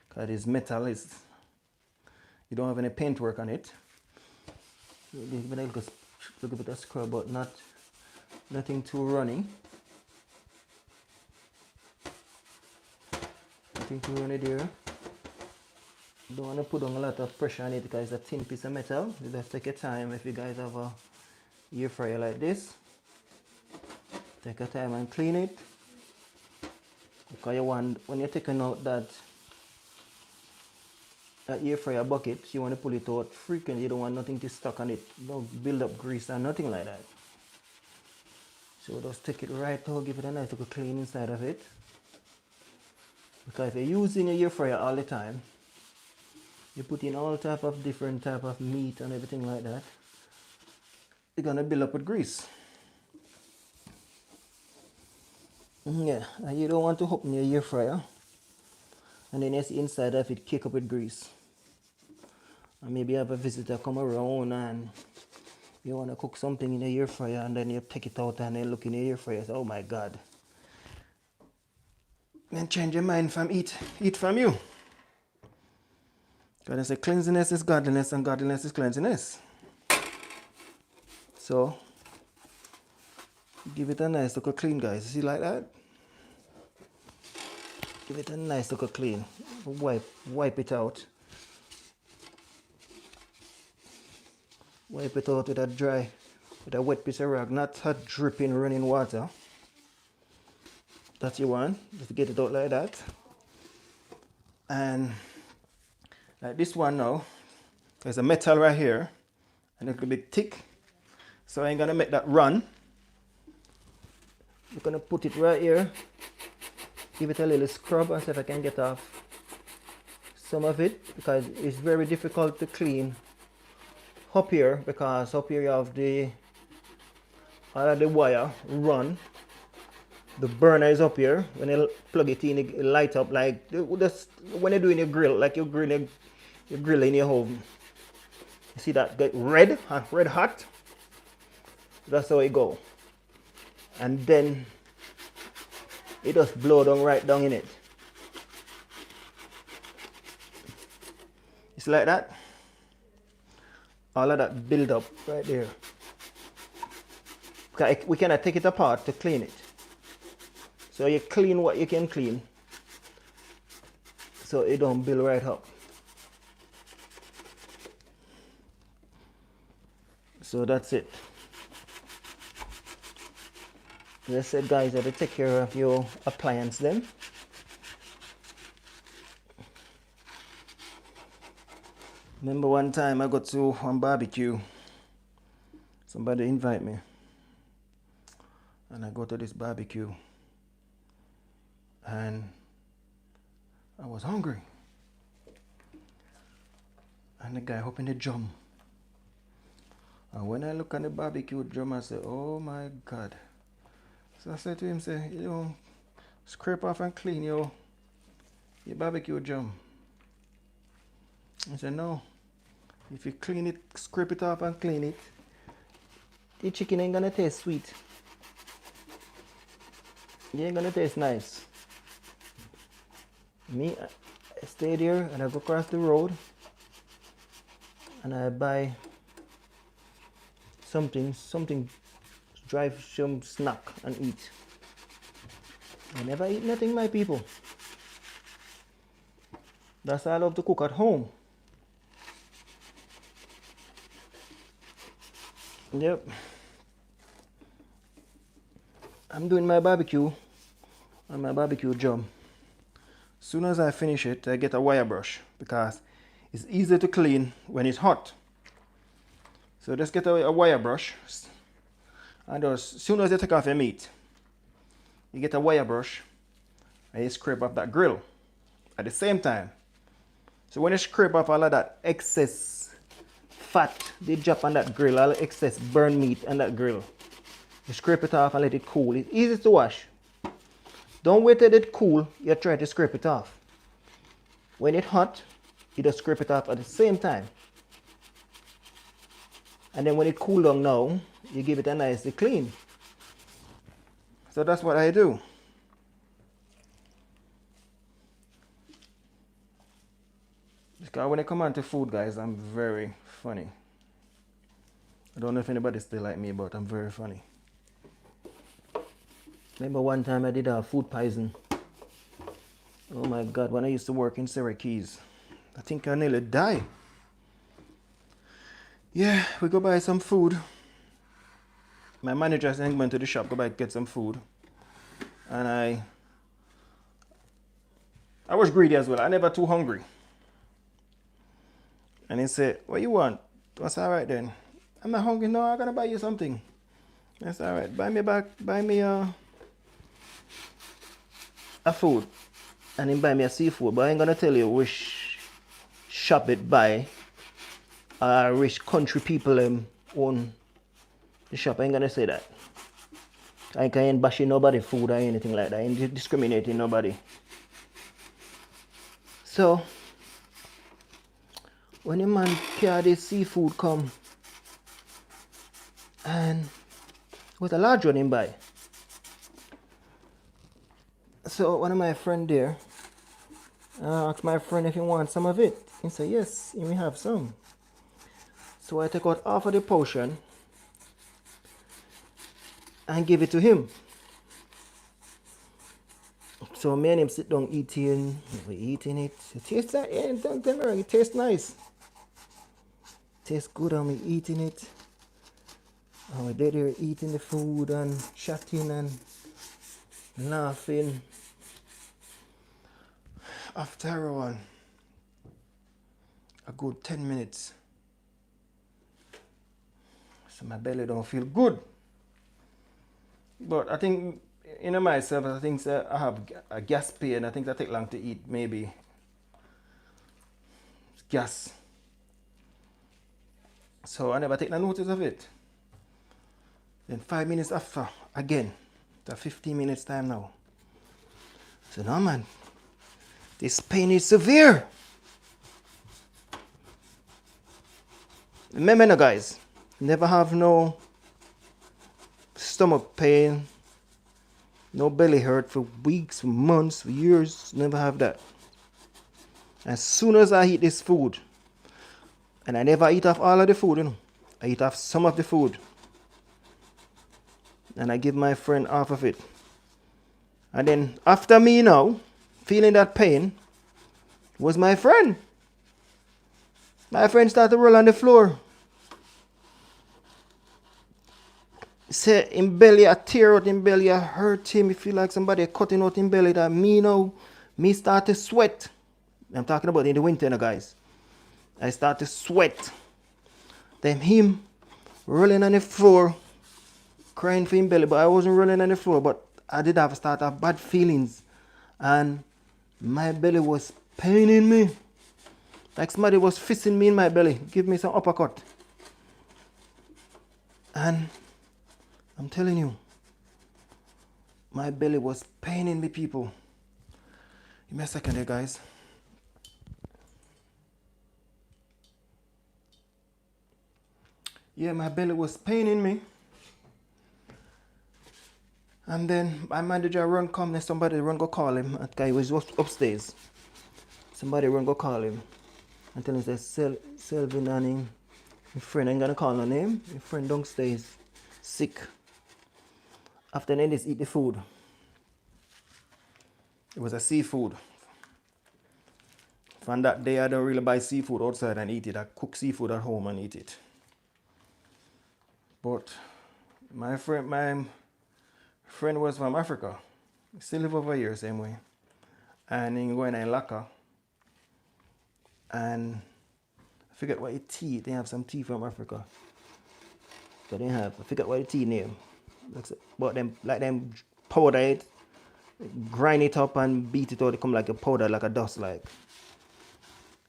because this metal is, you don't have any paint work on it. So give it a little bit of scrub, but nothing too runny. Nothing too runny there. Don't want to put on a lot of pressure on it because it's a thin piece of metal. You just take your time. If you guys have a air fryer like this, take your time and clean it. Because you want, when you're taking out that air fryer bucket, you want to pull it out frequently. You don't want nothing to stuck on it. Don't build up grease or nothing like that. So just take it right out, give it a nice little clean inside of it. Because if you're using your air fryer all the time, you put in all type of different type of meat and everything like that, you're gonna build up with grease. Yeah, and you don't want to open your air fryer and then you see inside of it kick up with grease. And maybe you have a visitor come around and you want to cook something in the air fryer and then you take it out and then look in the air fryer and say, oh my God. Then change your mind from eat from you. Because they say cleanliness is godliness and godliness is cleanliness. So, give it a nice little clean, guys. See like that? Give it a nice little clean. Wipe it out. Wipe it out with a wet piece of rag, not hot dripping running water. That you want. Just get it out like that. And like this one now, there's a metal right here, and it's a bit thick. So I'm gonna make that run. I'm gonna put it right here, give it a little scrub and see if I can get off some of it, because it's very difficult to clean up here, because up here you have all of the wire run. The burner is up here. When you plug it in, it light up like when you're doing your grill, like you're grilling in your oven. You see that get red hot? That's how it go. And then it just blow down right down in it. It's like that. All of that build up right there. We cannot take it apart to clean it. So you clean what you can clean, so it don't build right up. So that's it. As I said, guys, you have to take care of your appliance then. Remember one time I got to one barbecue, somebody invite me, and I go to this barbecue, and I was hungry, and the guy opened the drum, and when I look at the barbecue drum, I said, oh my God. So I said to him, say, scrape off and clean your barbecue drum. He said, no, if you clean it, scrape it off and clean it, the chicken ain't gonna taste sweet. It ain't gonna taste nice. Me, I stay there and I go across the road and I buy something, drive some snack and eat. I never eat nothing, my people. That's how I love to cook at home. Yep. I'm doing my barbecue on my barbecue drum. As soon as I finish it, I get a wire brush because it's easier to clean when it's hot. So just get a wire brush, and as soon as you take off your meat, you get a wire brush and you scrape off that grill at the same time. So when you scrape off all of that excess fat, they drop on that grill, all the excess burnt meat on that grill, you scrape it off and let it cool. It's easy to wash. Don't wait till it cool, you try to scrape it off. When it's hot, you just scrape it off at the same time. And then when it cool down now, you give it a nice clean. So that's what I do. Because when it comes on to food, guys, I'm very funny. I don't know if anybody still like me, but I'm very funny. Remember one time I did a food poison. Oh my God, when I used to work in Syracuse, I think I nearly died. Yeah, we go buy some food. My manager said, went to the shop, go buy get some food. And I was greedy as well. I never too hungry. And he said, what you want? I said, all right then. I'm not hungry. No, I'm gonna buy you something. I said, all right, buy me a food. And then buy me a seafood. But I ain't gonna tell you which shop it buy. Which country people own the shop. I ain't gonna say that. I ain't bashing nobody food or anything like that. I ain't discriminating nobody. So when the man carry the seafood come, and with a large one in buy. So one of my friend there asked my friend if he wants some of it. He said yes, he may have some. So I take out half of the portion and give it to him. So me and him sit down eating, we eating it. It tastes like, yeah, don't get me wrong, it tastes nice. Tastes good and we eating it. And we're there eating the food and chatting and laughing. After a good 10 minutes, so my belly don't feel good. But I think in myself, I think I have a gas pain. I think that take long to eat, maybe. It's gas. So I never take no notice of it. Then 5 minutes after, again, the 15 minutes time now. So no man, this pain is severe. Remember now guys, never have no stomach pain, no belly hurt for weeks, for months, for years. Never have that. As soon as I eat this food, and I never eat off all of the food, you know, I eat off some of the food, and I give my friend half of it. And then after me now, feeling that pain, was my friend. My friend started to roll on the floor. Say in belly, I tear out in belly, I hurt him. He feel like somebody cutting out in belly. That me now, me start to sweat. I'm talking about in the winter now, guys. I start to sweat. Then him rolling on the floor, crying for him belly, but I wasn't rolling on the floor, but I did have start have bad feelings. And my belly was paining me. Like somebody was fisting me in my belly, give me some uppercut. And I'm telling you, my belly was paining me, people. Give me a second here, guys. Yeah, my belly was paining me. And then my manager run come, then somebody run go call him. That guy was upstairs. Somebody run go call him. And tell him, say, Selvin and him, my friend, I ain't gonna call no name. My friend downstairs, sick. After they just eat the food. It was a seafood. From that day, I don't really buy seafood outside and eat it. I cook seafood at home and eat it. But my friend was from Africa. He still live over here same way. And he going in Laka. And I forget what tea. They have some tea from Africa. So they have, I forget what the tea name. But them like them powder it, grind it up and beat it out. It come like a powder, like a dust like.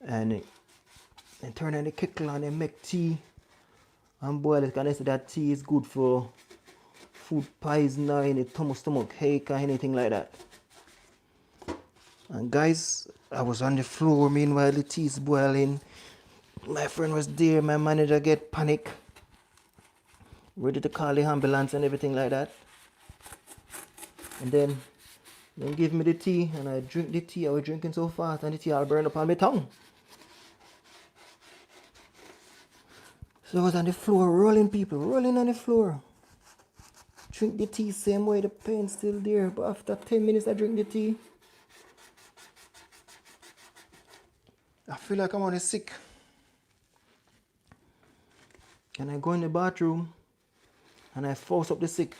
And turn on the kettle and they make tea and boil it. And they say that tea is good for food poison or any stomach ache or anything like that. And guys, I was on the floor meanwhile the tea is boiling. My friend was there, my manager get panic. Ready to call the ambulance and everything like that. And then give me the tea and I drink the tea. I was drinking so fast and the tea all burned up on my tongue. So I was on the floor rolling on the floor. Drink the tea same way, the pain still there. But after 10 minutes I drink the tea, I feel like I'm on a sick. And I go in the bathroom and I force up the sick.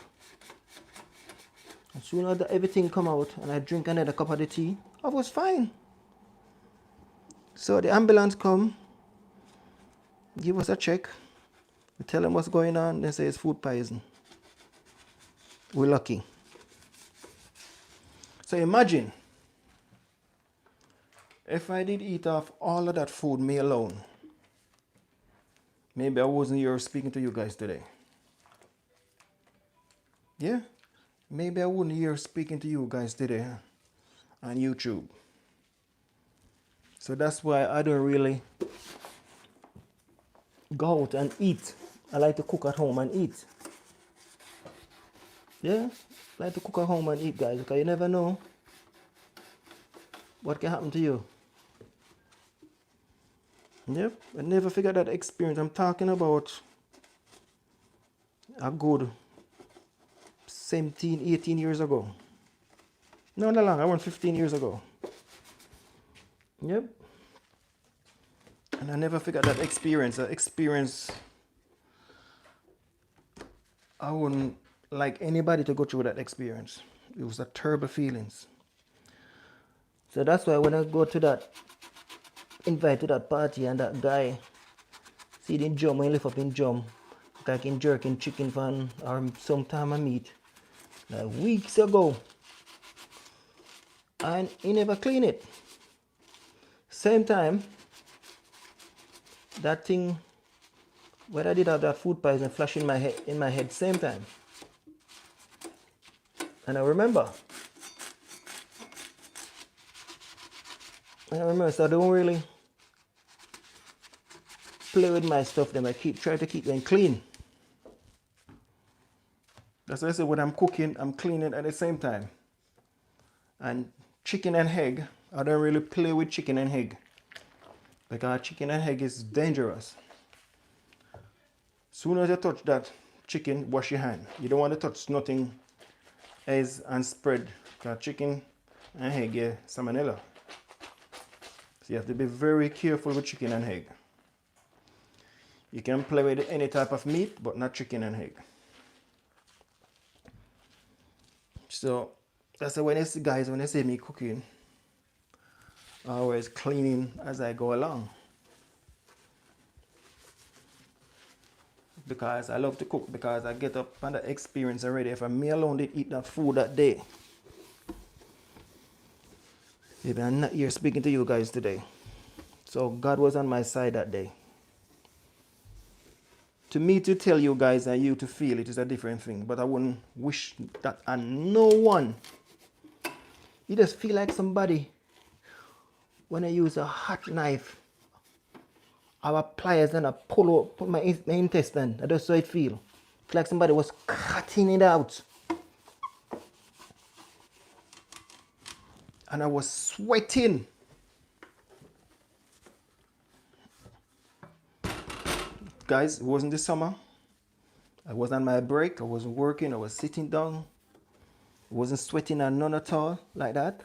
As soon as everything come out and I drink another cup of the tea, I was fine. So the ambulance come, give us a check. We tell them what's going on. They say it's food poison. We're lucky. So imagine if I did eat off all of that food, me alone, maybe I wasn't here speaking to you guys today. Yeah? Maybe I wouldn't here speaking to you guys today on YouTube. So that's why I don't really go out and eat. I like to cook at home and eat. Yeah? I like to cook at home and eat, guys, because you never know what can happen to you. Yep, I never forgot that experience. I'm talking about a good 17, 18 years ago. No, not long. I went 15 years ago. Yep. And I never forgot that experience. That experience, I wouldn't like anybody to go through that experience. It was a terrible feelings. So that's why when I go to that, invite to that party and that guy, see the jump, when he lift up in jump, like in jerking chicken fan or some time of meat, like weeks ago. And he never clean it. Same time, that thing, when I did have that food poison flash in my head, same time. And I remember, so I don't really play with my stuff. Then I try to keep them clean. That's why I say when I'm cooking, I'm cleaning at the same time. And chicken and egg, I don't really play with chicken and egg, because chicken and egg is dangerous. Soon as you touch that chicken, wash your hand. You don't want to touch nothing else and spread, because chicken and egg, yeah, salmonella. So you have to be very careful with chicken and egg. You can play with any type of meat, but not chicken and egg. So that's why when I see guys, when they see me cooking, I always cleaning as I go along. Because I love to cook, because I get up and the experience already. If I'm me alone did eat that food that day, maybe I'm not here speaking to you guys today. So God was on my side that day. To me to tell you guys and you to feel it is a different thing, but I wouldn't wish that on no one. You just feel like somebody, when I use a hot knife, our pliers and I pull up my intestine, that's how it feel. It's like somebody was cutting it out. And I was sweating. Guys, it wasn't the summer. I was on my break. I wasn't working. I was sitting down. I wasn't sweating and none at all like that.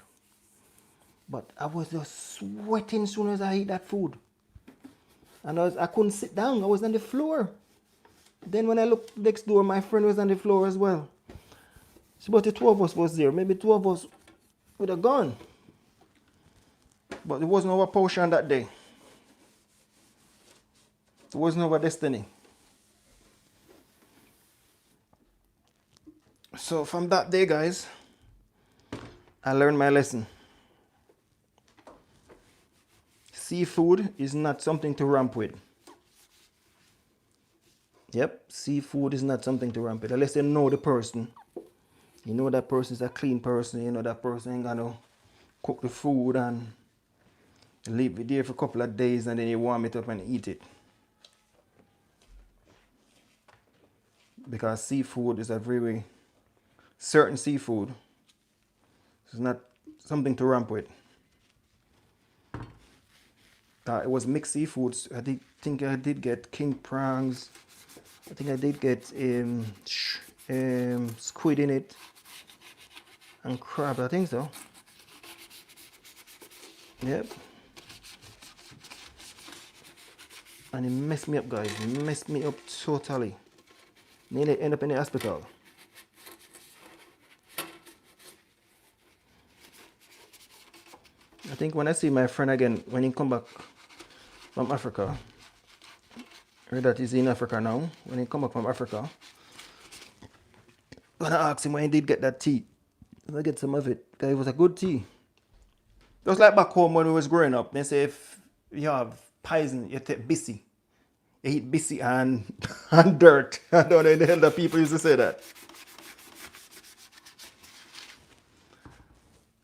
But I was just sweating as soon as I eat that food. And I couldn't sit down. I was on the floor. Then when I looked next door, my friend was on the floor as well. So about the two of us was there. Maybe two of us would have gone. But it wasn't our portion that day. It wasn't our destiny. So from that day, guys, I learned my lesson. Seafood is not something to ramp with. Yep, seafood is not something to ramp with. Unless you know the person. You know that person is a clean person. You know that person ain't gonna cook the food and leave it there for a couple of days and then you warm it up and eat it. Because seafood is a very certain seafood. It's not something to ramp with. It was mixed seafoods. I think I did get king prawns. I think I did get squid in it and crab. I think so. Yep. And it messed me up, guys. It messed me up totally. Nearly end up in the hospital. I think when I see my friend again, when he come back from Africa, I heard that he's in Africa now. When he come back from Africa, I'm gonna ask him when he did get that tea. I get some of it. It was a good tea. Just like back home when we was growing up, they say if you have poison, you take bissy. You eat bissy and, and dirt. I don't know, the elder people used to say that.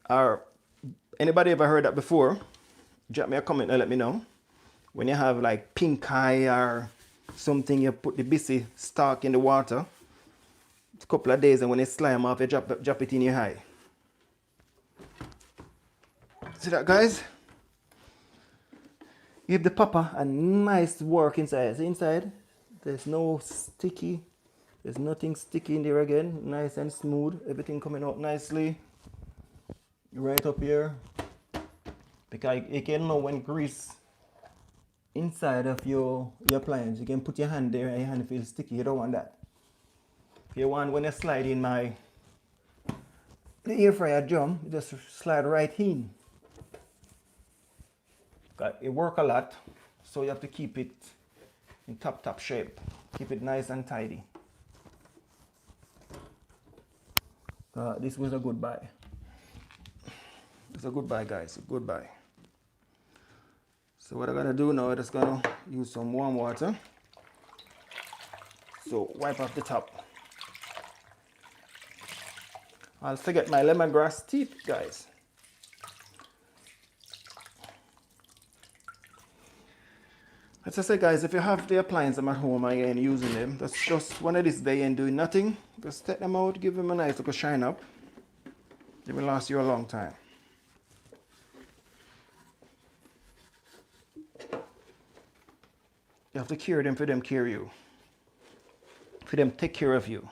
Or anybody ever heard that before? Drop me a comment and let me know. When you have like pink eye or something, you put the bissy stalk in the water. It's a couple of days and when it slime off, you drop it in your eye. See that, guys? Give the papa a nice work inside. See inside? There's no sticky. There's nothing sticky in there again. Nice and smooth. Everything coming out nicely. Right up here. Because you can know when grease inside of your appliance. You can put your hand there and your hand feels sticky. You don't want that. You want when you slide in the air fryer drum, you just slide right in. It works a lot, so you have to keep it in top shape. Keep it nice and tidy. This was a good buy. It's a good buy, guys. A good buy. So what I'm gonna do now, I'm just gonna use some warm water. So wipe off the top. I'll forget my lemongrass teeth, guys. As I say, guys, if you have the appliance at home and you're using them, that's just one of these days and doing nothing. Just take them out, give them a nice little shine up. They will last you a long time. You have to care them for them care you. For them take care of you.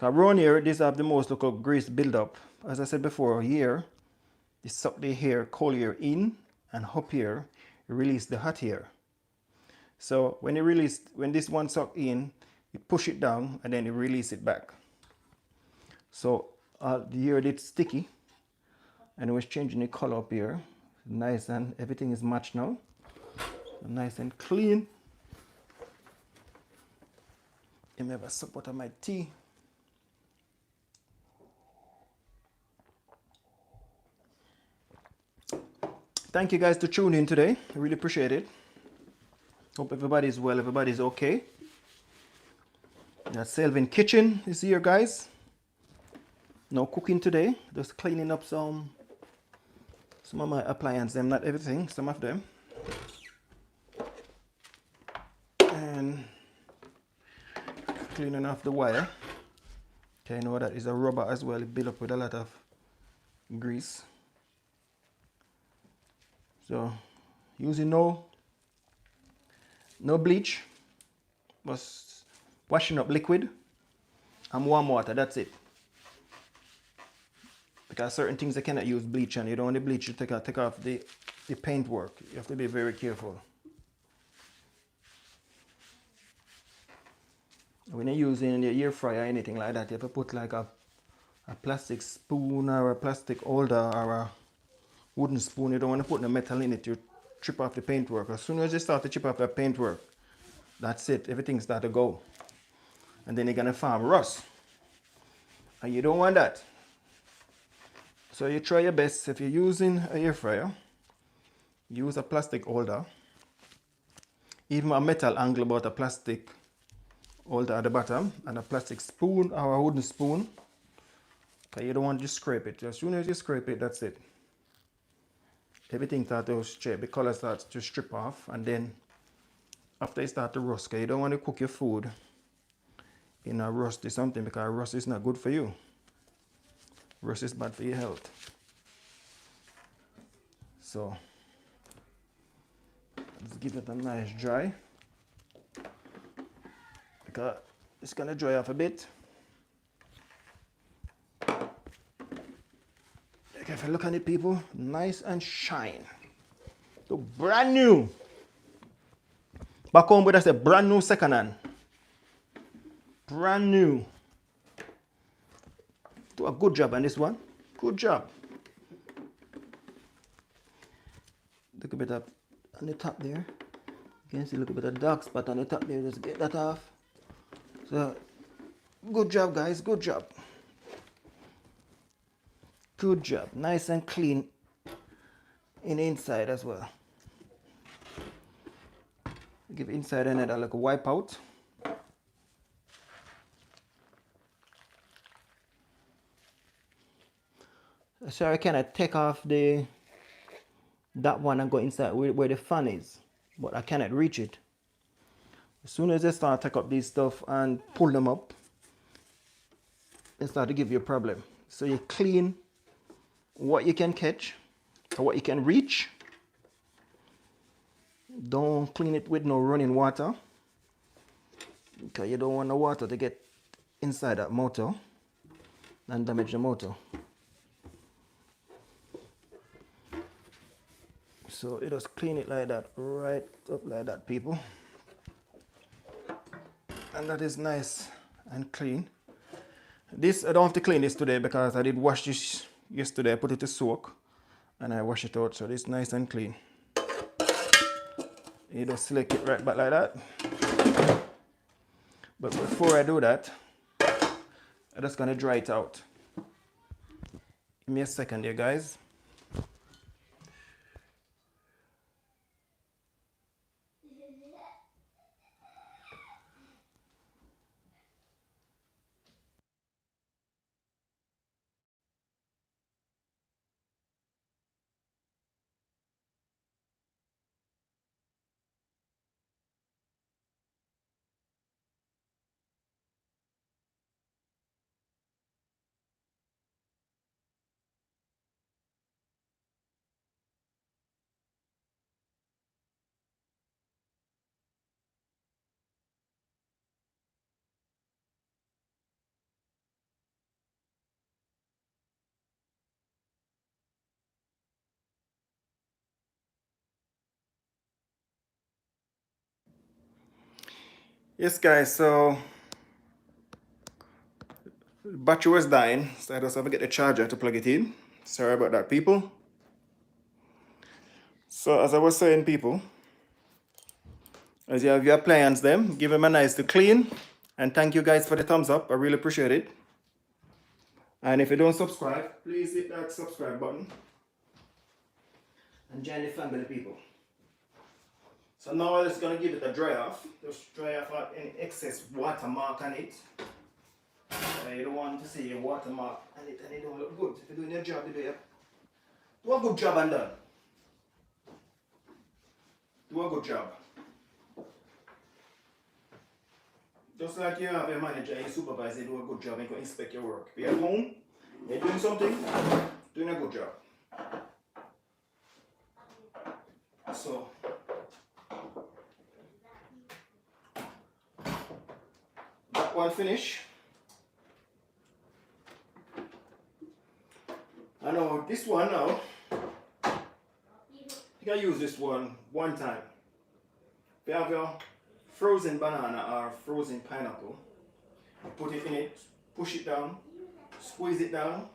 Around here, these have the most local grease buildup. As I said before, here, you suck the hair, cold hair in, and up here, you release the hot hair. So when this one suck in, you push it down and then you release it back. So the hair did sticky, and it was changing the color up here. Nice, and everything is matched now. Nice and clean. Let me have a sip out of my tea. Thank you guys to tune in today. I really appreciate it. Hope everybody's well, everybody's okay. That Selvin Kitchen is here, guys. No cooking today, just cleaning up some of my appliances, not everything, some of them. And cleaning off the wire. Okay, I know that is a rubber as well, it built up with a lot of grease. So using no bleach, just washing up liquid and warm water, that's it. because certain things they cannot use bleach on. You don't want the bleach to take off the paint work. You have to be very careful. When you're using the air fryer or anything like that, you have to put like a plastic spoon or a plastic holder or a wooden spoon. You don't want to put the metal in it to chip off the paintwork. As soon as you start to chip off the paintwork, that's it. Everything starts to go. And then you're going to form rust. And you don't want that. So you try your best. If you're using an air fryer, use a plastic holder. Even a metal angle, but a plastic holder at the bottom, and a plastic spoon or a wooden spoon. Okay, you don't want to just scrape it. As soon as you scrape it, that's it. Everything starts to strip, the color starts to strip off, and then after it starts to rust, okay, you don't want to cook your food in a rusty something, because rust is not good for you. Rust is bad for your health. So let's give it a nice dry, because it's gonna dry off a bit. Okay, if you look at it, people, nice and shine. Look brand new. Back home, but that's a brand new second hand. Brand new. Do a good job on this one. Good job. Look a bit up on the top there. You can see a little bit of dark spot on the top there. Just get that off. So, good job, guys. Good job. Good job. Nice and clean in the inside as well. Give inside another like a wipe out. So I cannot take off that one and go inside where the fan is, but I cannot reach it. As soon as I start to take up these stuff and pull them up, they start to give you a problem. So you clean what you can catch or what you can reach. Don't clean it with no running water, because you don't want the water to get inside that motor and damage the motor. So you just clean it like that, right up like that, people. And that is nice and clean. This, I don't have to clean this today because I did wash this yesterday. I put it to soak and I wash it out, so it's nice and clean. You just select it right back like that. But before I do that, I'm just gonna dry it out. Give me a second here, guys. Yes, guys, so the battery was dying, so I just have to get the charger to plug it in. Sorry about that, people. So as I was saying, people, as you have your appliance them, give them a nice to clean. And thank you guys for the thumbs up. I really appreciate it. And if you don't subscribe, please hit that subscribe button. And join the family, people. So now I'm just going to give it a dry off. Just dry off any excess watermark on it. You don't want to see a watermark on it and it don't look good. If you're doing your job, you do a good job and done. Do a good job. Just like you have your manager and your supervisor, do a good job and go inspect your work. Be at home, you're doing something, doing a good job. So, that one finish. I know this one now, you can use this one time. If you have your frozen banana or frozen pineapple, put it in it, push it down, squeeze it down,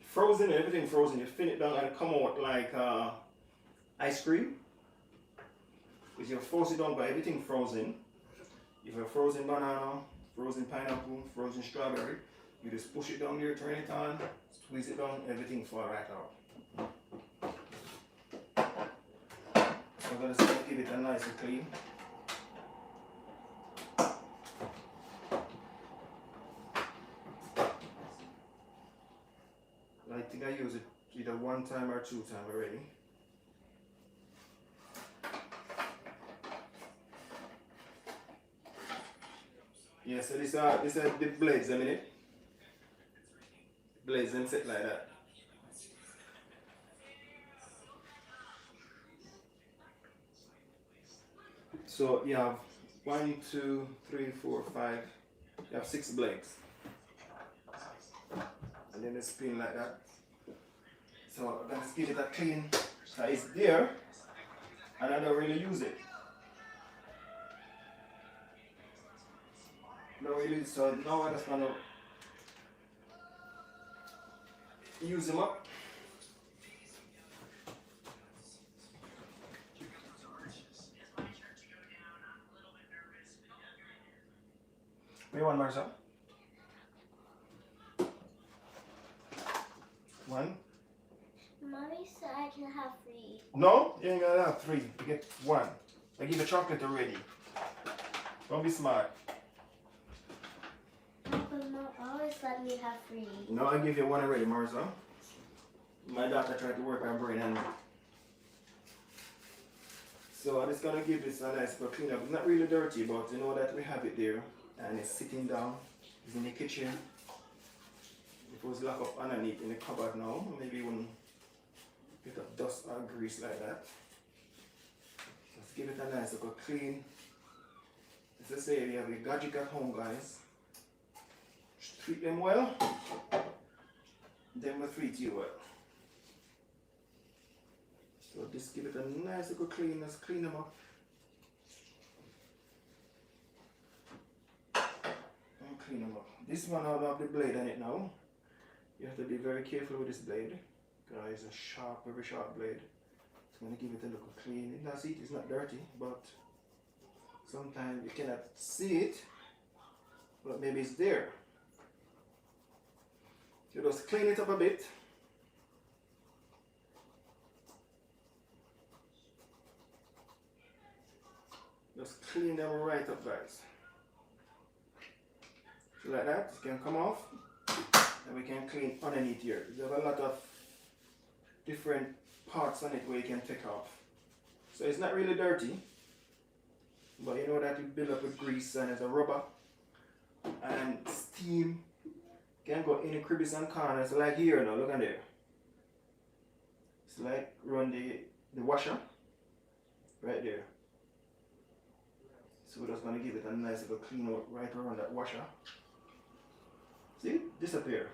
frozen, everything frozen, you thin it down and come out like ice cream. Because you force it down by everything frozen. If you have frozen banana, frozen pineapple, frozen strawberry, you just push it down there, turn it on, squeeze it down, everything fall right out. So I'm gonna give it a nice and clean. I think I use it either one time or two times already. Yeah, so these are the blades, I mean blades and set like that. So you have 1, 2, 3, 4, 5. You have 6 blades. And then they spin like that. So I'm gonna give it a clean. So it's there, and I don't really use it. Don't really. So now I'm just gonna use them up. Where you want, Marcel? 1. Mommy said I can have 3. No, you ain't gonna have 3. You get 1. I give you chocolate already. Don't be smart. But Mom always let me have 3. No, I give you 1 already, Marcel. My daughter tried to work her brain and so I'm just gonna give this a nice clean up. It's not really dirty, but you know that we have it there and it's sitting down. It's in the kitchen. If it was locked up underneath in the cupboard now, maybe even a bit of dust or grease like that. Just give it a nice little clean. As I say, we have a gadget at home, guys. Just treat them well, then we'll treat you well. So just give it a nice little clean, let's clean them up. And clean them up. This one I don't have the blade on it now. You have to be very careful with this blade. Guys, a sharp, very sharp blade. It's going to give it a little clean. That's it, it's not dirty, but sometimes you cannot see it, but maybe it's there. You just clean it up a bit. Just clean them right up, guys. So like that, it can come off. And we can clean underneath here. You have a lot of different parts on it where you can take off. So it's not really dirty, but you know that it build up with grease and it's a rubber and steam can go in the crevices and corners like here now, look at there. It's like run the washer right there. So we're just going to give it a nice little clean out right around that washer. See? Disappear.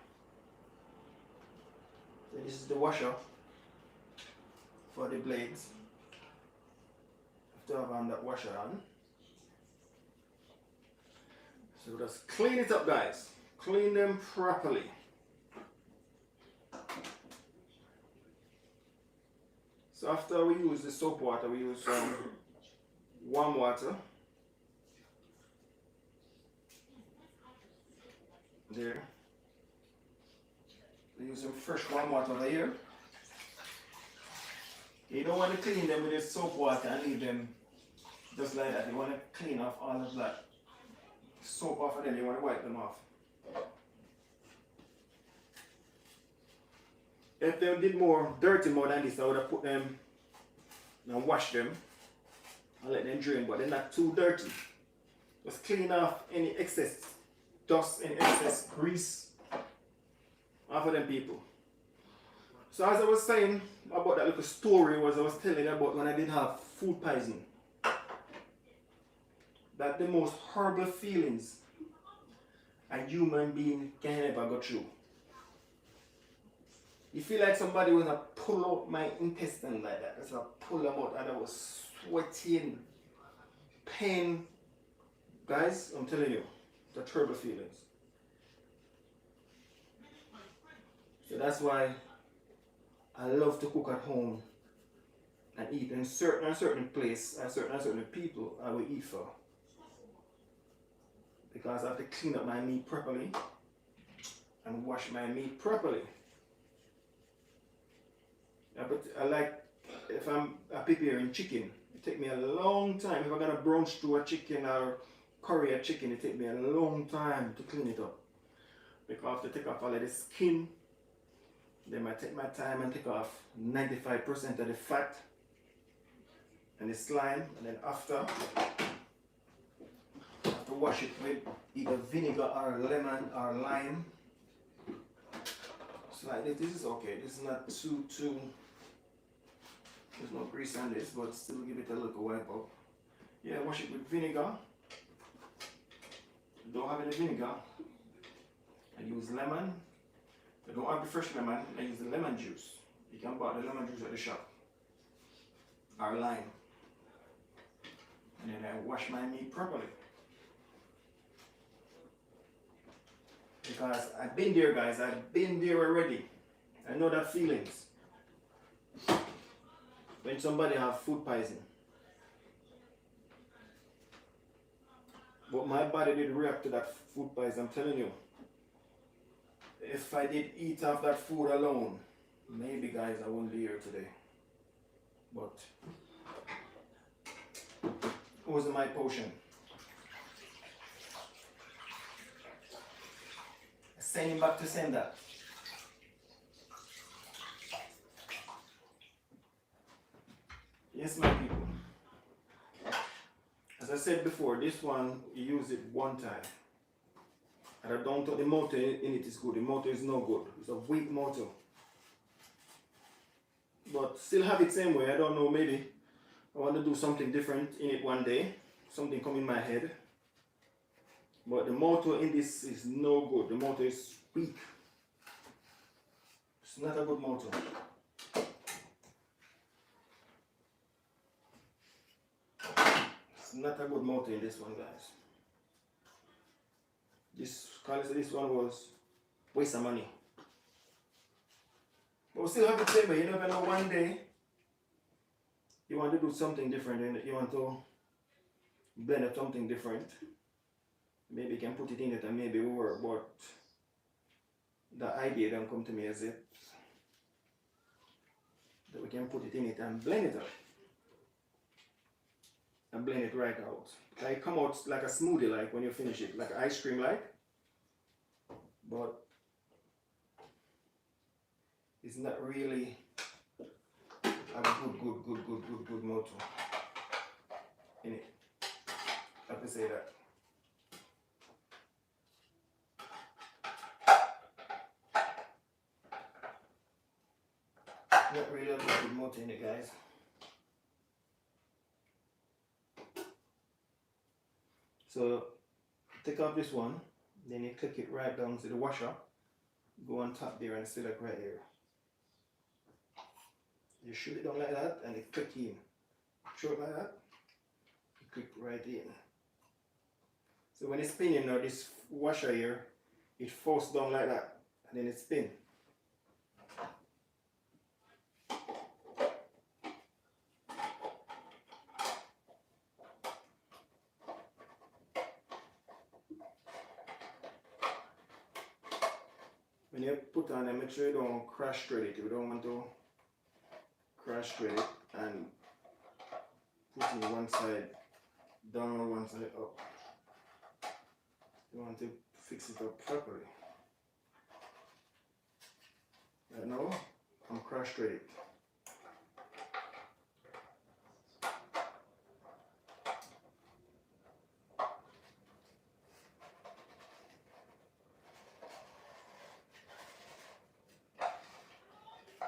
So this is the washer for the blades. You have to have on that washer on. So just clean it up, guys. Clean them properly. So after we use the soap water, we use some warm water. There. We use some fresh warm water over here. You don't want to clean them with the soap water and leave them just like that. You want to clean off all of that soap off and then you want to wipe them off. If they did more dirty more than this, I would have put them and wash them and let them drain, but they're not too dirty. Just clean off any excess dust, any excess grease off of them people. So as I was saying about that little story was I was telling about when I did have food poisoning. That the most horrible feelings a human being can ever go through. You feel like somebody was gonna pull out my intestine like that. That's gonna pull them out, and I was sweating, pain. Guys, I'm telling you, the terrible feelings. So that's why I love to cook at home and eat in certain place and certain people I will eat for. Because I have to clean up my meat properly and wash my meat properly. Yeah, but I like, if I'm preparing chicken, it take me a long time. If I'm gonna brown stew a chicken or curry a chicken, it take me a long time to clean it up. Because I have to take off all of the skin. Then I take my time and take off 95% of the fat and the slime, and then after I have to wash it with either vinegar or lemon or lime. So like this is okay. This is not too there's no grease on this, but still give it a little wipe up. Yeah, wash it with vinegar. Don't have any vinegar. I use lemon. I don't have the fresh lemon. I use the lemon juice. You can buy the lemon juice at the shop. Or lime. And then I wash my meat properly. Because I've been there, guys. I've been there already. I know that feelings. When somebody have food poisoning. But my body did react to that food poison, I'm telling you. If I did eat off that food alone, maybe guys I wouldn't be here today. But it wasn't my potion. Send him back to sender. Yes, my people. As I said before, this one, you use it one time. And I don't think the motor in it is good. The motor is no good. It's a weak motor. But still have it same way. I don't know, maybe I want to do something different in it one day. Something come in my head. But the motor in this is no good. The motor is weak. It's not a good motor. It's not a good motor in this one, guys. This one was waste of money. But we still have the same way. You never know, one day you want to do something different and you want to blend up something different. Maybe you can put it in it and maybe it will work, but the idea don't come to me as if that we can put it in it and blend it up. And blend it right out. It come out like a smoothie, like when you finish it, like ice cream like. But it's not really a good motor in it. I have to say that. Not really a good motor in it, guys. So take off this one, then you click it right down to the washer, go on top there and select right here. You shoot it down like that and you click in. Show it like that, you click right in. So when it's spinning now, this washer here, it forces down like that and then it spins. When you put on it, make sure you don't crash thread it. You don't want to crash thread it and put it one side down, one side up. You want to fix it up properly. Right now, I'm crash thread it.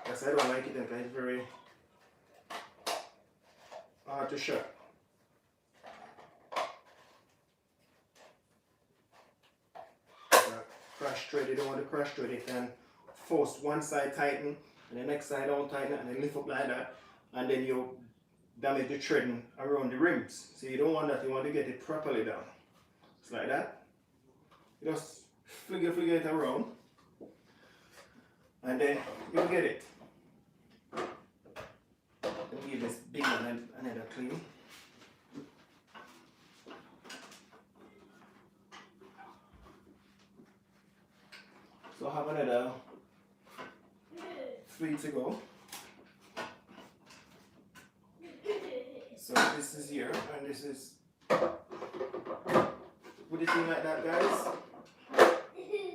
Yes, I don't like it because it's very hard to shut. Crash thread, you don't want to crash thread it and first one side tighten and the next side don't tighten and then lift up like that, and then you damage the threading around the rims. So you don't want that, you want to get it properly down. It's like that. You just flick it around and then you'll get it. Let me give this big one another clean. So I have another 3 to go. So this is here and this is, put it in like that, guys.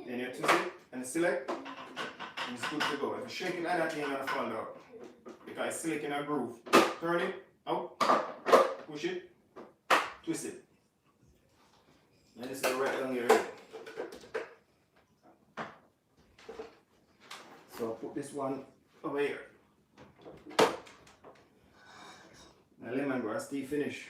Then you twist it and select and it's good to go. If you shake it like that, you ain't gonna fall out because it's still in a groove. Turn it out, push it, twist it. And this is right down here. So I'll put this one over here. Now lemongrass tea finish.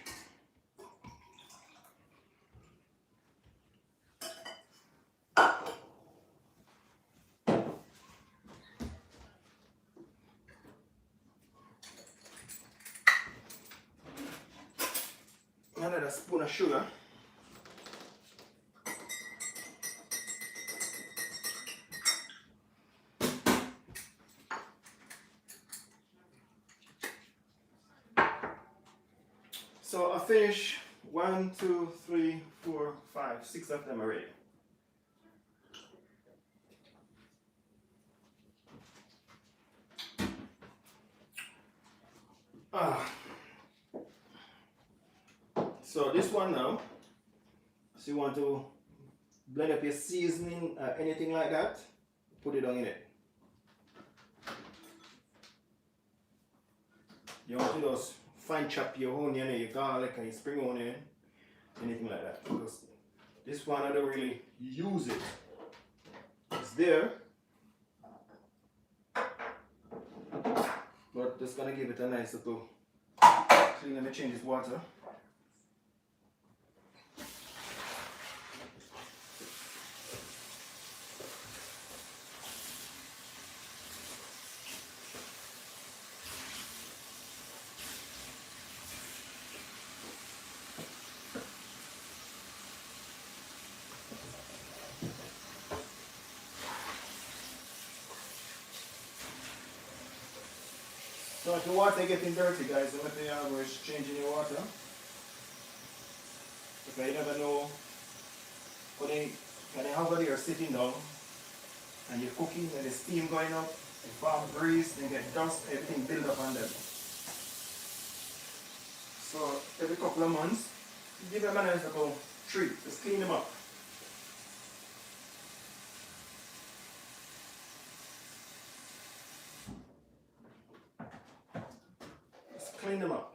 Another spoon of sugar. So I finished 1, 2, 3, 4, 5, 6 of them already. So this one now, so you want to blend up your seasoning, anything like that, put it on in it. You want to just fine chop your onion and your garlic and your spring onion, anything like that. Because this one I don't really use it. It's there, but just gonna give it a nice little clean. Let me change this water. So if the water getting dirty, guys, the only thing I do is changing your water. Because you never know when you have it, you're sitting down and you're cooking and the steam going up, the farm grease, then get dust, everything build up on them. So every couple of months, give them a nice little treat, just clean them up. Clean them up.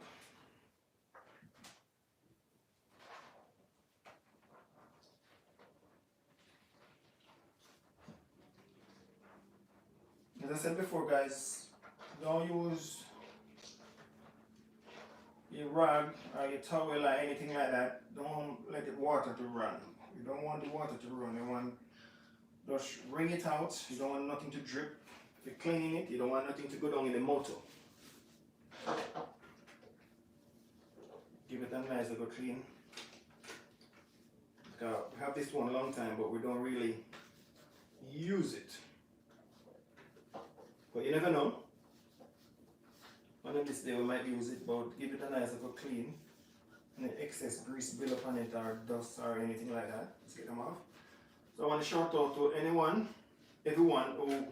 As I said before, guys, don't use your rag or your towel or anything like that. Don't let it water to run. You don't want the water to run. You want just wring it out. You don't want nothing to drip. If you're cleaning it, you don't want nothing to go down in the motor. Give it a nice little clean. We have this one a long time, but we don't really use it. But you never know. One of this day we might use it, but give it a nice little clean. And the excess grease build up on it or dust or anything like that. Let's get them off. So I want to shout out to everyone who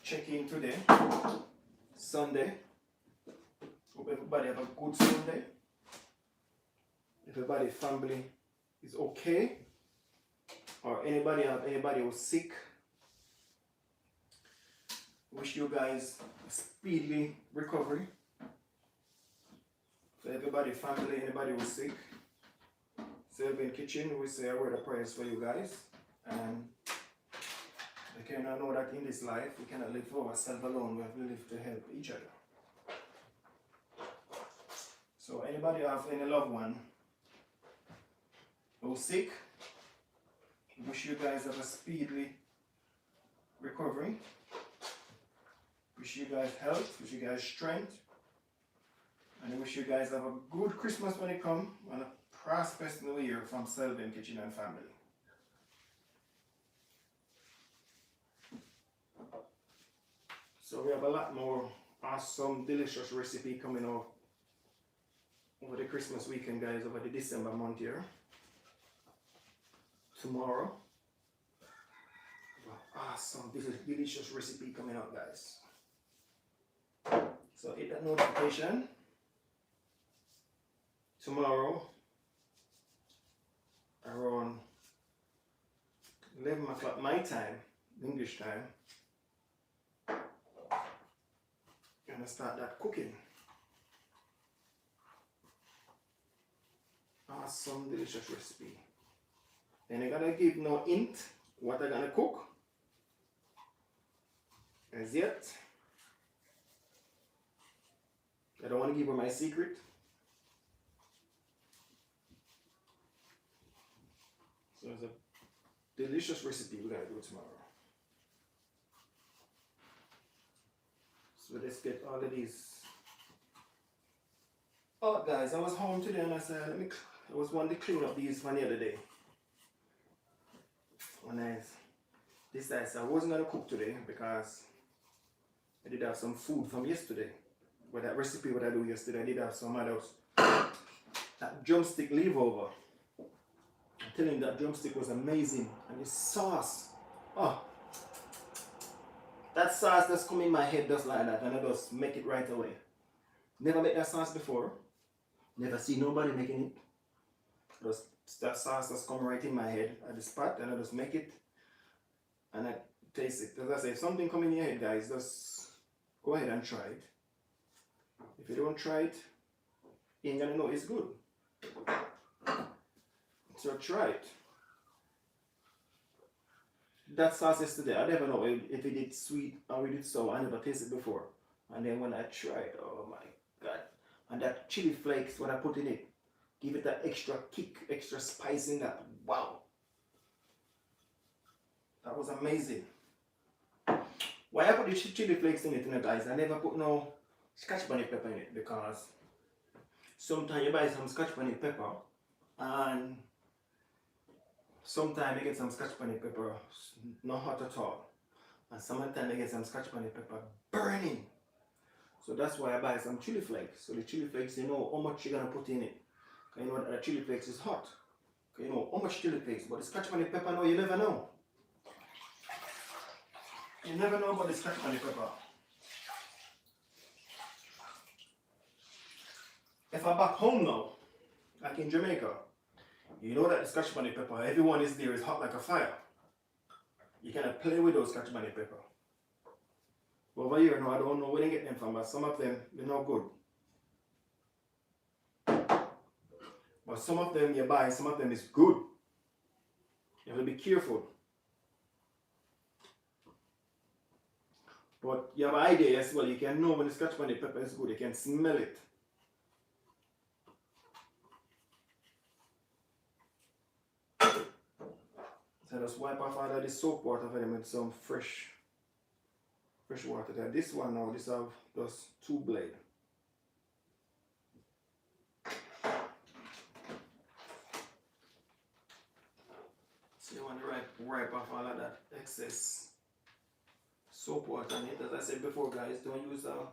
check in today, Sunday. Hope everybody have a good Sunday. Everybody family is okay, or anybody who's sick, wish you guys a speedy recovery. For everybody family, anybody who's sick, Sylvan Kitchen, we say a word of prayers for you guys, and we cannot know that in this life we cannot live for ourselves alone. We have to live to help each other. So anybody have any loved one who's sick, wish you guys have a speedy recovery. Wish you guys health, wish you guys strength. And I wish you guys have a good Christmas when it comes and a prosperous New Year from Selvin Kitchen and family. So we have a lot more awesome, delicious recipe coming out over the Christmas weekend, guys, over the December month here. Tomorrow, awesome, this is delicious recipe coming out, guys. So hit that notification. Tomorrow, around 11 o'clock my time, English time, I'm gonna start that cooking. Awesome, delicious recipe. And I'm gonna give no hint what I'm gonna cook as yet. I don't want to give her my secret. So it's a delicious recipe we're gonna do tomorrow. So let's get all of these. Oh guys, I was home today and I said, I was wanting to clean up these from the other day. When I decided I wasn't gonna cook today because I did have some food from yesterday. With that recipe what I do yesterday, I did have some of those that drumstick leave-over. I'm telling you, that drumstick was amazing. And the sauce, oh, that sauce just come in my head just like that and I just make it right away. Never made that sauce before. Never see nobody making it. Just that sauce just come right in my head at the spot and I just make it and I taste it. As I say, if something come in your head, guys, just go ahead and try it. If you don't try it, you ain't gonna know it's good. So try it. That sauce yesterday, I never know if it did sweet or it did sour. I never tasted it before. And then when I tried, oh my god. And that chili flakes, what I put in it, give it that extra kick, extra spice in that. Wow. That was amazing. Why I put the chili flakes in it, you know, guys, I never put no scotch bonnet pepper in it because sometimes you buy some scotch bonnet pepper and sometimes you get some scotch bonnet pepper not hot at all. And sometimes you get some scotch bonnet pepper burning. So that's why I buy some chili flakes. So the chili flakes, you know how much you're gonna put in it. Because you know that the chili flakes is hot. You know how much chili flakes, but the scotch bonnet pepper, no, you never know. You never know about the scotch bonnet pepper. If I'm back home now, like in Jamaica, you know that the scotch bonnet pepper, everyone is there, is hot like a fire. You cannot play with those scotch bonnet pepper. But over here now, I don't know where they get them from, but some of them, they're not good. But some of them you buy, some of them is good. You have to be careful. But you have an idea as well, you can know when the scotch bonnet pepper is good, you can smell it. So just wipe off all of the soap water for them with some fresh water there. This one now, this have just 2 blades. So you want to wipe off all of that excess soap water in it. As I said before, guys, don't use a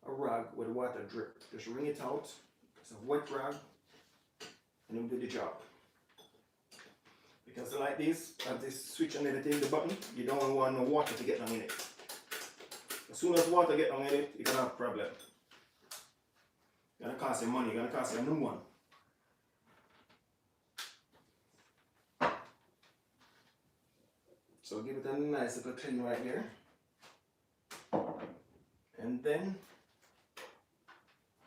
rag with water drip. Just wring it out. It's a wet rag and it'll do the job. Because like this, have this switch and everything, the button, you don't want no water to get down in it. As soon as water get down in it, you're gonna have a problem. It's gonna cost you money, it's gonna cost you a new one. So give it a nice little clean right here. And then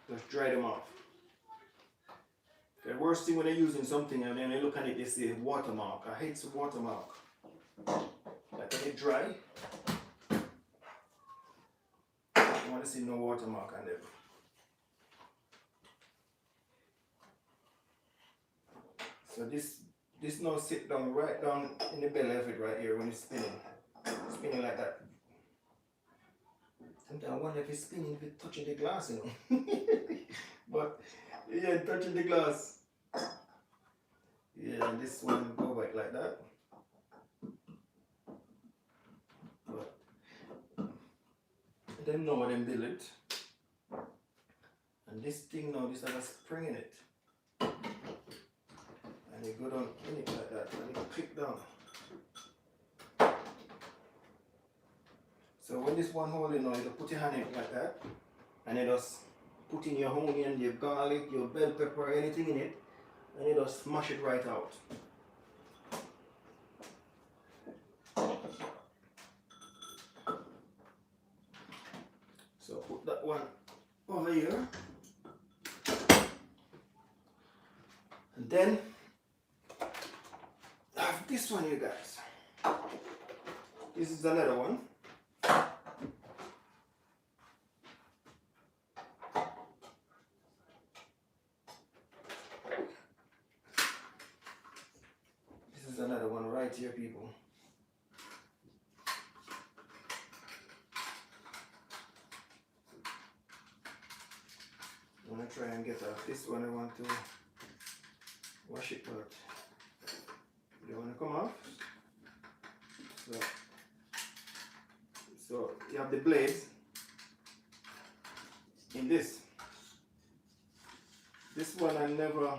just dry them off. The worst thing when they're using something and then they look at it, they say watermark. I hate the watermark. Like when they dry, I want to see no watermark on them. So this now sit down right down in the belly of it right here when it's spinning. Spinning like that. Sometimes I wonder if it's spinning, if it's touching the glass, you know. But yeah, touching the glass. Yeah, and this one go back like that. But them know what them build it. And this thing now, this has a spring in it. And you go down in it like that, and you click down. So when this one hole in now, you put your hand in it like that, and you just put in your onion, your garlic, your bell pepper, anything in it, and you just smash it right out. So put that one over here. And then I have this one, you guys. This is another one. This is another one right here, people. I'm gonna try and get out this one. I want to wash it, but you don't want to come off. So you have the blades in this. This one I never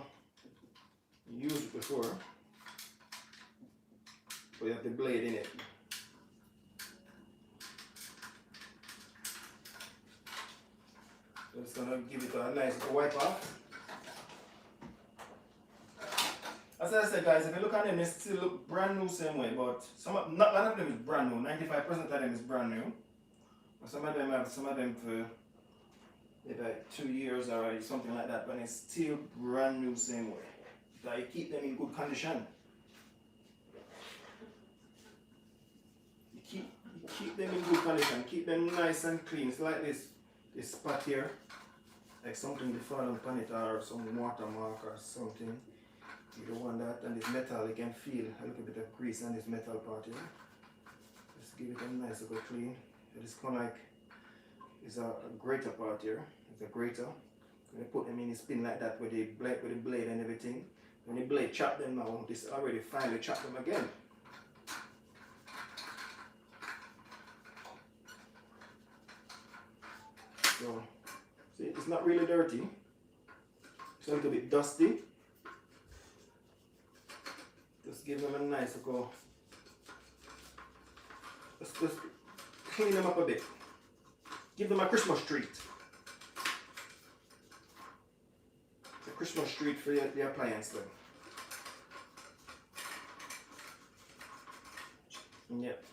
used before, but you have the blade in it. So it's gonna give it a nice wipe off. As I said, guys, if you look at them, they still look brand new same way, but not none of them is brand new. 95% of them is brand new. But some of them for maybe like 2 years or something like that, but it's still brand new same way. So you keep them in good condition. You keep them in good condition, keep them nice and clean. It's like this spot here, like something to fall upon it or some watermark or something. You don't want that, and this metal, you can feel a little bit of grease on this metal part here. Just give it a nice little clean. It's kind of like, it's a grater part here. It's a grater. When you put them in the spin like that with the blade and everything. When the blade chop them now, this already finally chop them again. So, see, it's not really dirty. It's a little bit dusty. Just give them a nice go. Just clean them up a bit. Give them a Christmas treat. A Christmas treat for the appliance then. Yep.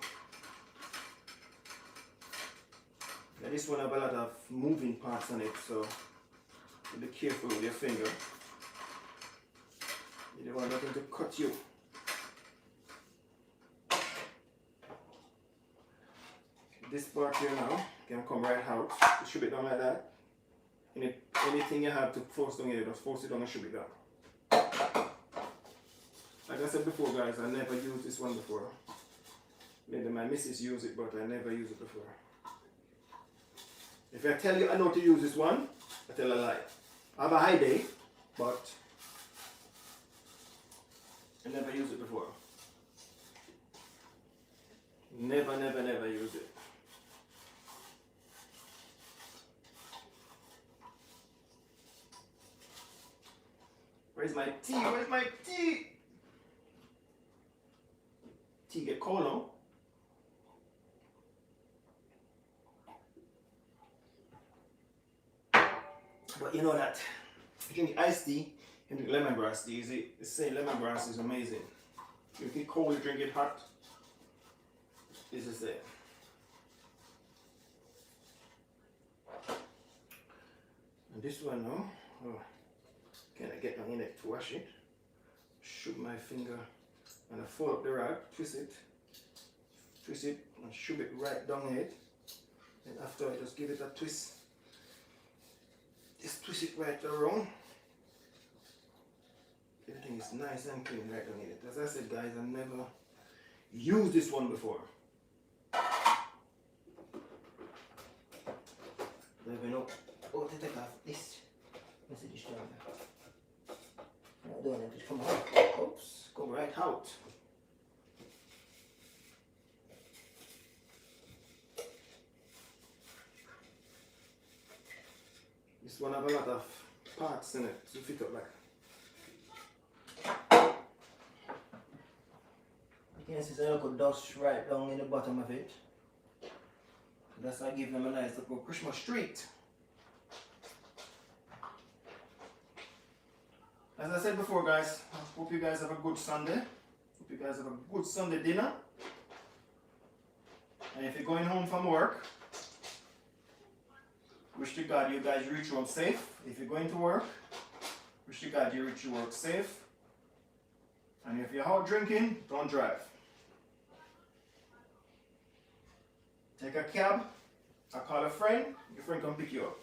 Now this one have a lot of moving parts on it, so be careful with your finger. You don't want nothing to cut you. This part here now can come right out. You should be done like that. Anything you have to force down here, just force it down and should be done. Like I said before, guys, I never used this one before. Maybe my missus used it, but I never used it before. If I tell you I know to use this one, I tell a lie. I have a high day, but I never used it before. Never used it. Where's my tea? Where's my tea? Tea get cold now. But you know that if you drink iced tea, you drink lemongrass tea. They say lemongrass is amazing. If you drink it cold, you drink it hot. This is it. And this one now, oh, can I get down in it to wash it? Shove my finger and I fold up the rag, twist it, and shove it right down in it. And after I just give it a twist. Just twist it right around. Everything is nice and clean right down in it. As I said, guys, I never used this one before. They're going to take off this. Let's see this down there. I don't want it to come out. Oops, go right out. This one have a lot of parts in it to fit up like. You can see some little dust right down in the bottom of it. That's why I give them a nice little Christmas treat. As I said before, guys, I hope you guys have a good Sunday. Hope you guys have a good Sunday dinner. And if you're going home from work, wish to God you guys reach home safe. If you're going to work, wish to God you reach your work safe. And if you're out drinking, don't drive. Take a cab, or call a friend, your friend come pick you up.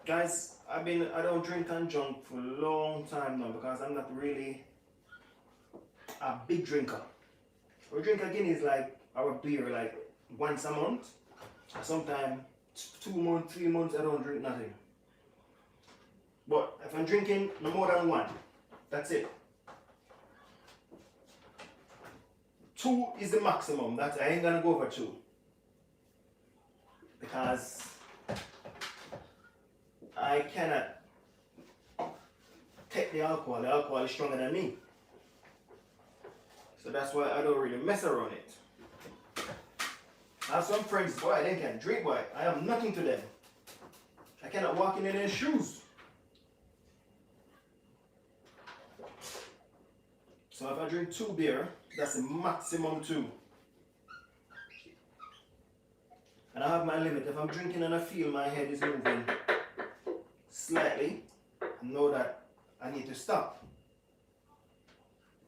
Guys, I don't drink and junk for a long time now because I'm not really a big drinker. We drink again is like our beer like once a month. Sometimes 2 months, 3 months I don't drink nothing. But if I'm drinking no more than one, that's it. 2 is the maximum. That I ain't gonna go over 2. Because I cannot take the alcohol. The alcohol is stronger than me. So that's why I don't really mess around it. I have some friends, boy, they can drink, boy. I have nothing to them. I cannot walk in their shoes. So if I drink 2 beer, that's the maximum 2. And I have my limit. If I'm drinking and I feel my head is moving slightly, I know that I need to stop.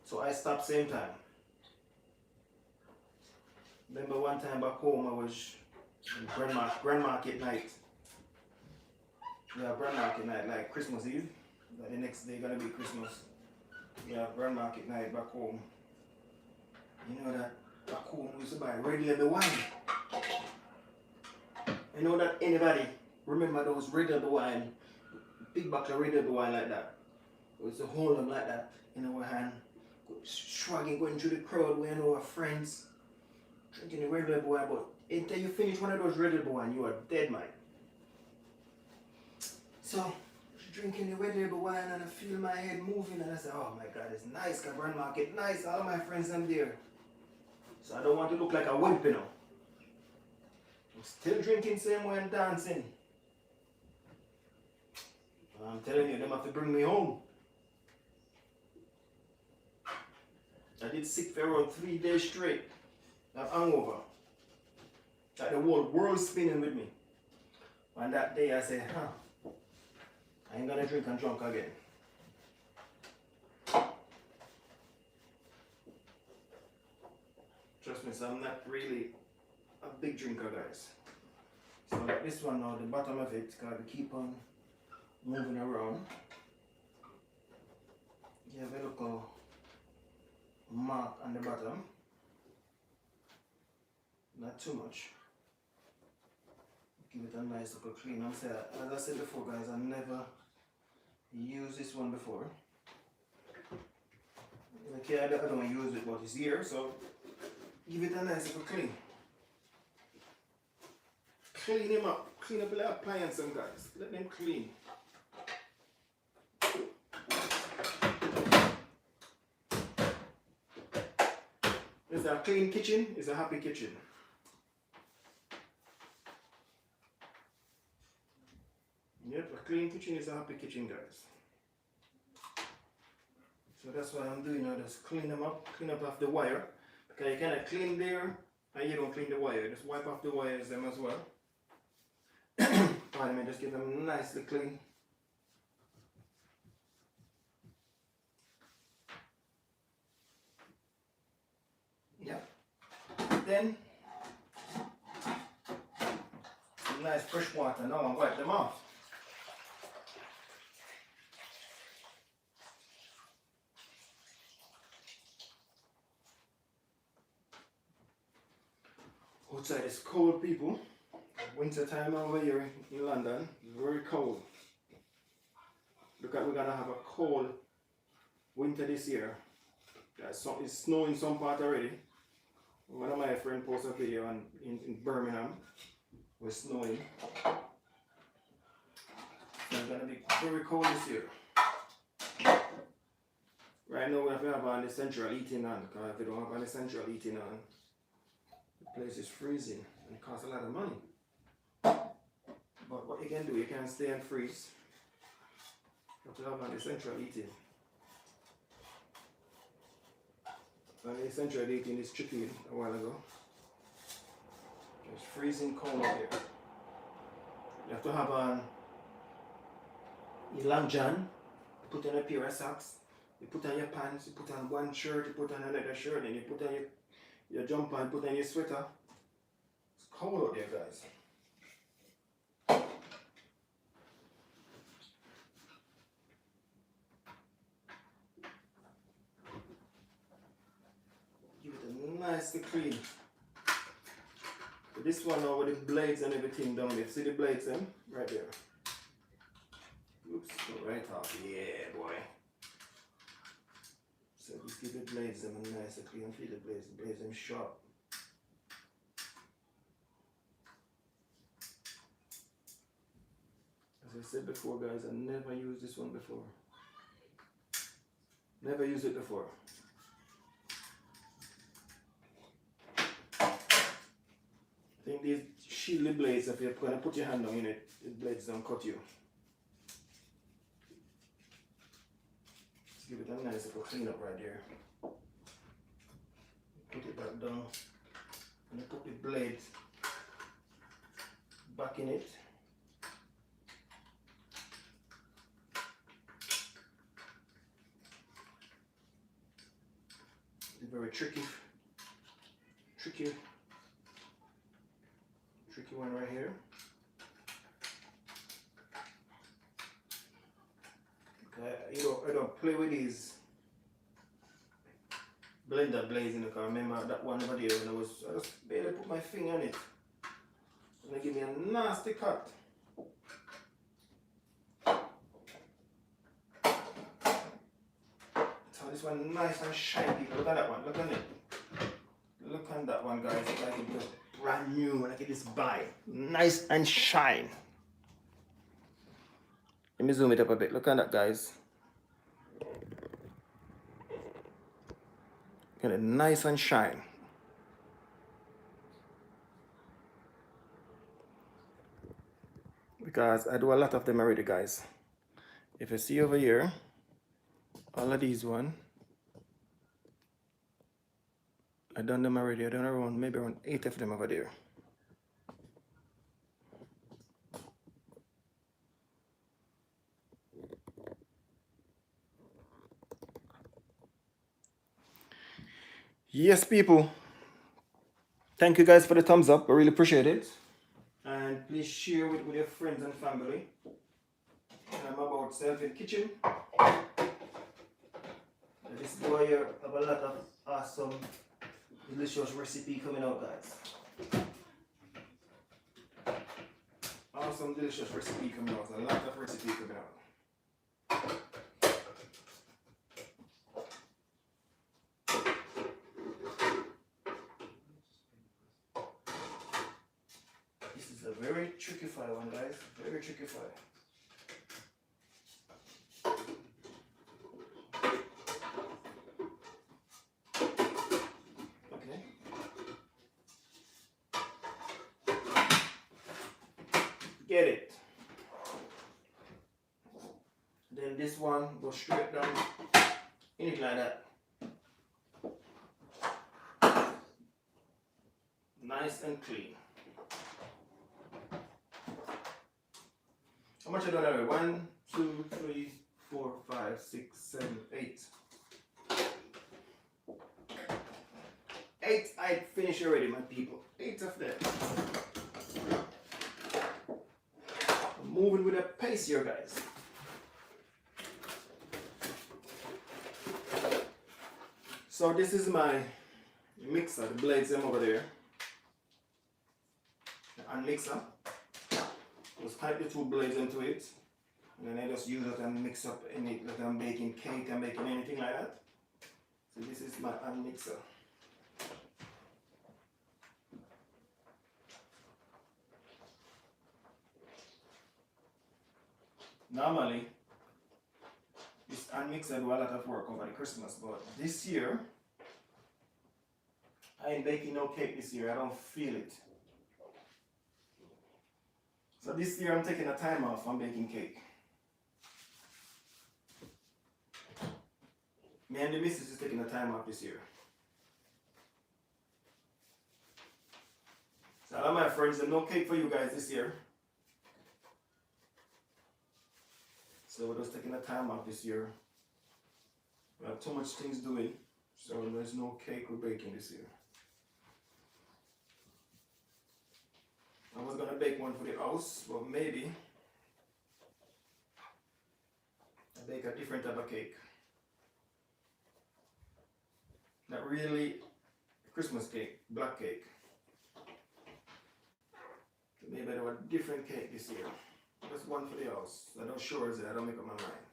So I stop same time. Remember one time back home I was in Grand Market night. Yeah, Grand Market night, like Christmas Eve. Like the next day gonna be Christmas. Yeah, Grand Market night back home. You know that back home we used to buy Red Label wine. You know that anybody remember those Red Label wine, big box of Red Label wine like that? We used to hold them like that in our hand, shrugging, going through the crowd, we know our friends, drinking the Red Label wine, but until you finish one of those Red Label wine, you are dead, man. So, drinking the Red Label wine and I feel my head moving and I say, oh my God, it's nice, Grand Market, nice, all my friends are there. So I don't want to look like a wimp, you know. I'm still drinking same way and dancing. I'm telling you, they have to bring me home. I did sick for around 3 days straight. I'm hangover. Like the whole world spinning with me. And that day I said, I ain't gonna drink and drunk again. Trust me, so I'm not really a big drinker, guys. So like this one now, the bottom of it, gotta keep on moving around. You have a little mark on the bottom. Not too much. Give it a nice little clean. As I said before, guys, I never used this one before. Okay, I don't use it, but it's here, so give it a nice little clean. Clean him up. Clean up the appliance, guys. Let them clean. It's a clean kitchen, it's a happy kitchen. Yep, a clean kitchen is a happy kitchen, guys. So that's what I'm doing now, just clean them up, clean up off the wire. Because you cannot clean there and you don't clean the wire. Just wipe off the wires them as well. Pardon me, just give them nicely clean. Yep. Then some nice fresh water. Now I'm wipe them off. Outside is cold, people. Winter time over here in London, very cold. Look at, we're gonna have a cold winter this year. It's snowing some part already. One of my friends posted a video in Birmingham. We're snowing. It's gonna be very cold this year. Right now we have to have on the central heating on, because if you don't have on the central heating on, the place is freezing and it costs a lot of money. But what you can do, you can stay and freeze. You have to have on the central heating. And the central heating is tricky a while ago. It's freezing cold out there. You have to have on your long john, put on a pair of socks, you put on your pants, you put on one shirt, you put on another shirt, and you put on your jumper and put on your sweater. It's cold out there, guys. Give it a nice clean. But this one now with the blades and everything down there. See the blades them? Right there. Oops, go right off. Yeah, boy. So just give the blades them a nice clean. Feel the blades them sharp. As I said before, guys, I never used this one before. Never used it before. I think these shield the blades, if you're going to put your hand on it, the blades don't cut you. Let's give it a nice little clean up right there. Put it back down and put the blade back in it. It's very tricky one right here. I don't play with these blender blades in the car. Remember that one over there when I just barely put my finger on it. And they give me a nasty cut. So this one nice and shiny. Look at that one, look at it. Look at that one, guys. It's like it was brand new, like it is buy. Nice and shine. Let me zoom it up a bit. Look at that, guys. Look at it, nice and shine. Because I do a lot of them already, guys. If you see over here, all of these one, I done them already. I done around maybe around 8 of them over there. Yes, people. Thank you guys for the thumbs up. I really appreciate it. And please share it with your friends and family. I'm about Selvin Kitchen. This boy here have a lot of awesome, delicious recipe coming out, guys. Awesome, delicious recipe coming out. A lot of recipe coming out. This is a very tricky fire one, guys. Very tricky fire. Get it. Then this one goes straight down in it like that. Nice and clean. How much I done already? 1, 2, 3, 4, 5, 6, 7, 8. 8 I finished already, my people. 8 of them. Moving with a pace here, guys. So this is my mixer, the blades them over there. hand mixer. Just type the two blades into it, and then I just use it and mix up any, like I'm baking cake, I'm making anything like that. So this is my hand mixer. Normally, this hand mixer do a lot of work over the Christmas, but this year, I ain't baking no cake this year. I don't feel it. So this year I'm taking a time off from baking cake. Me and the missus is taking a time off this year. So all of my friends, there's no cake for you guys this year. So we're just taking a time off this year. We have too much things doing, so there's no cake we're baking this year. I was gonna bake one for the house, but maybe I bake a different type of cake. Not really Christmas cake, black cake. So maybe I do a different cake this year. Just one for the house. I'm not sure is it, I don't make up my mind.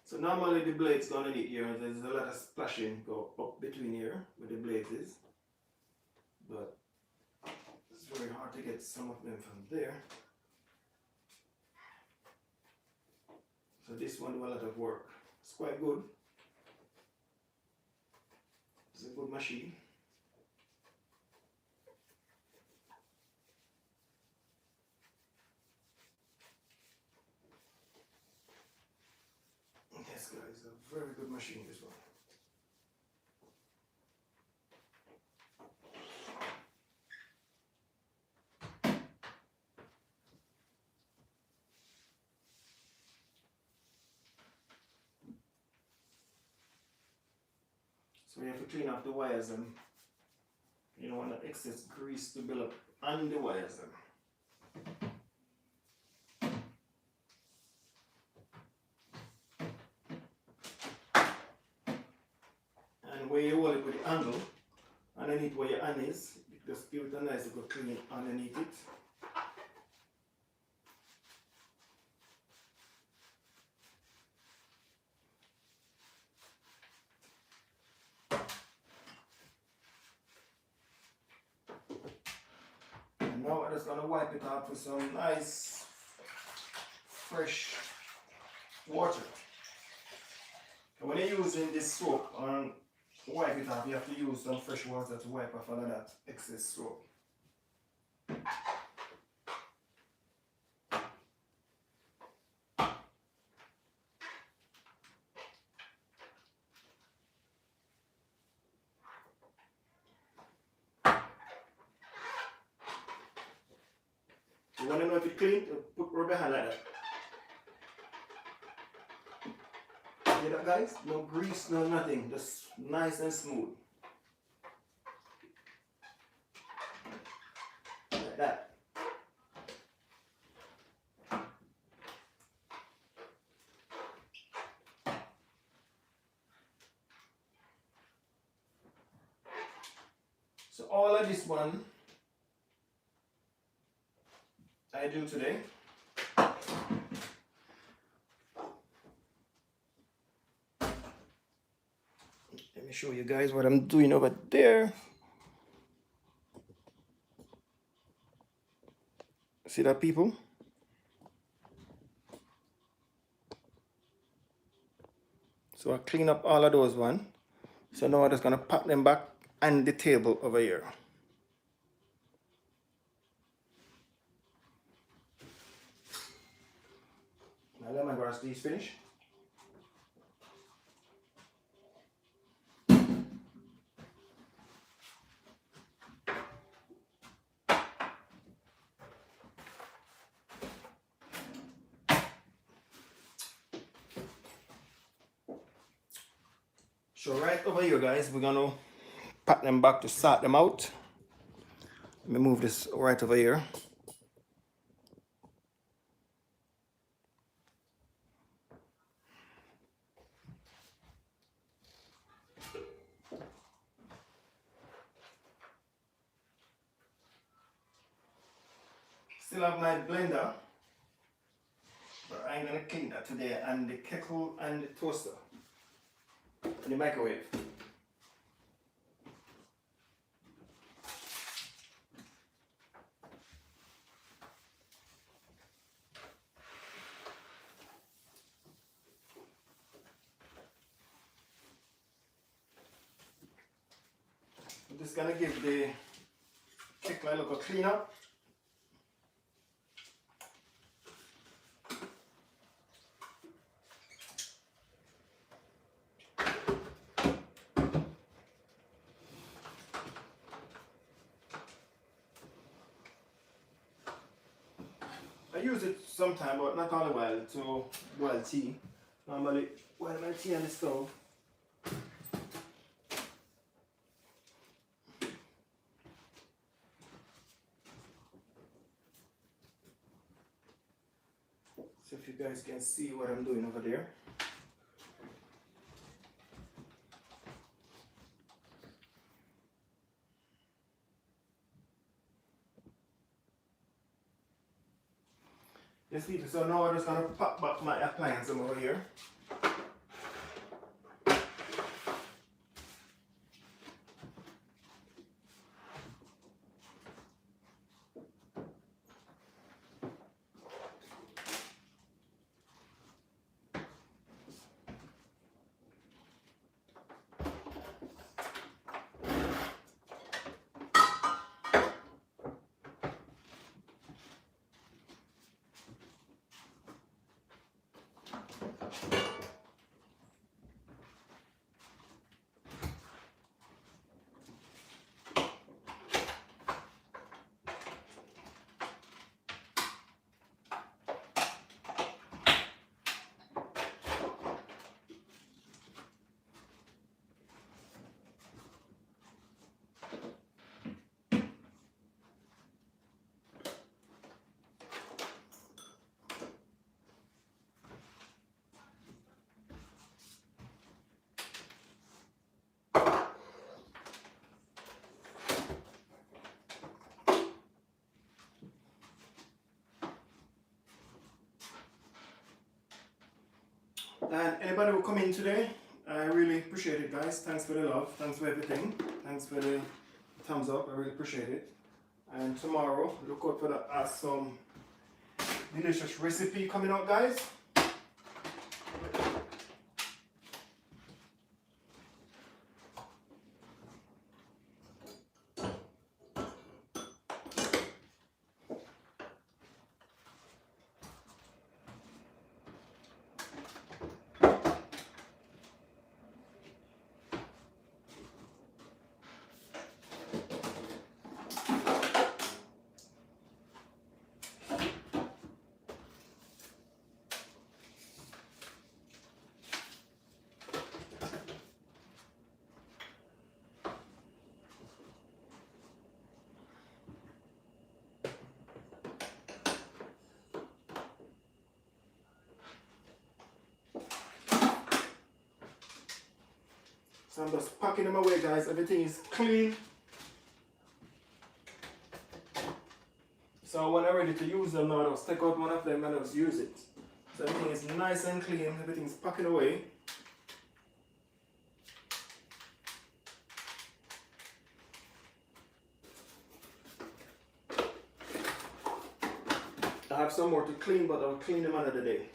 So normally the blades go underneath here, and there's a lot of splashing go up between here where the blades is. But it's very hard to get some of them from there. So this one do a lot of work. It's quite good. It's a good machine. Yes guys, a very good machine this one. So you have to clean off the wires and you don't want the excess grease to build up on the wires then. And where you hold it with the handle, underneath where your hand is, just give it a nice little clean underneath it. And now I'm just going to wipe it off with some nice fresh water. And when you're using this soap and wipe it off, you have to use some fresh water to wipe off all of that excess soap. You want to know if it's clean? You put rubber hand like that. See that guys? No grease, no nothing. Just nice and smooth. Like that. So all of this one I do today. Let me show you guys what I'm doing over there. See that, people? So I clean up all of those ones. So now I'm just gonna pack them back on the table over here. Now let my grass these finish. So right over here guys, we're gonna pack them back to sort them out. Let me move this right over here. Still have my blender, but I'm gonna clean that today, and the kettle and the toaster and the microwave. I'm just gonna give the kettle a little clean up. I use it sometime, but not all the while, to boil tea. Normally, boil my tea on the stove. So if you guys can see what I'm doing over there. Yes, people, so now I'm just gonna pop back my appliance over here. And anybody who come in today, I really appreciate it, guys. Thanks for the love. Thanks for everything. Thanks for the thumbs up. I really appreciate it. And tomorrow, look out for the awesome, delicious recipe coming out, guys. So I'm just packing them away, guys. Everything is clean. So when I'm ready to use them now, I'll just take out one of them and I'll just use it. So everything is nice and clean. Everything's packing away. I have some more to clean, but I'll clean them another day.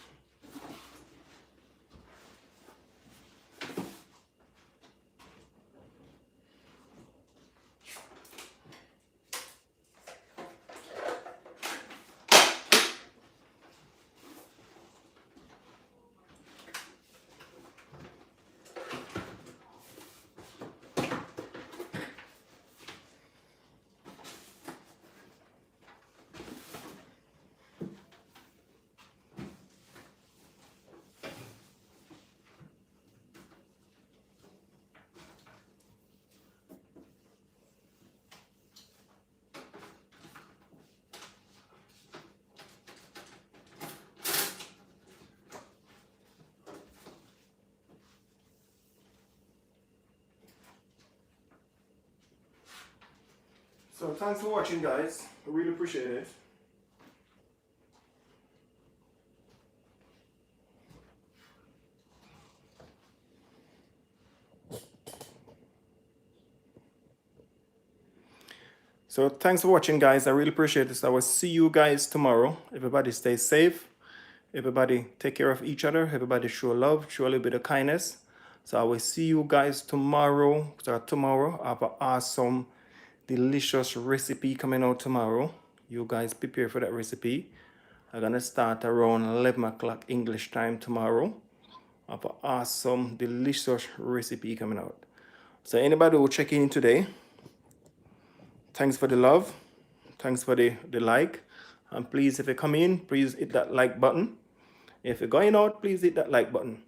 So thanks for watching, guys. I really appreciate it. So thanks for watching, guys. I really appreciate this. I will see you guys tomorrow. Everybody stay safe. Everybody take care of each other. Everybody show love, show a little bit of kindness. So I will see you guys tomorrow. So tomorrow I have an awesome, delicious recipe coming out tomorrow. You guys prepare for that recipe. I'm gonna start around 11 o'clock English time tomorrow. I have an awesome, delicious recipe coming out. So anybody who check in today, thanks for the love. Thanks for the like. And please, if you come in, please hit that like button. If you're going out, please hit that like button.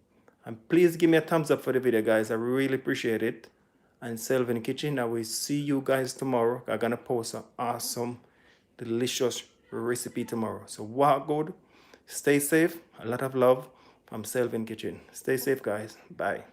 And please give me a thumbs up for the video, guys. I really appreciate it. And Selvin Kitchen, I will see you guys tomorrow. I'm going to post an awesome, delicious recipe tomorrow. So walk good. Stay safe. A lot of love from Selvin Kitchen. Stay safe, guys. Bye.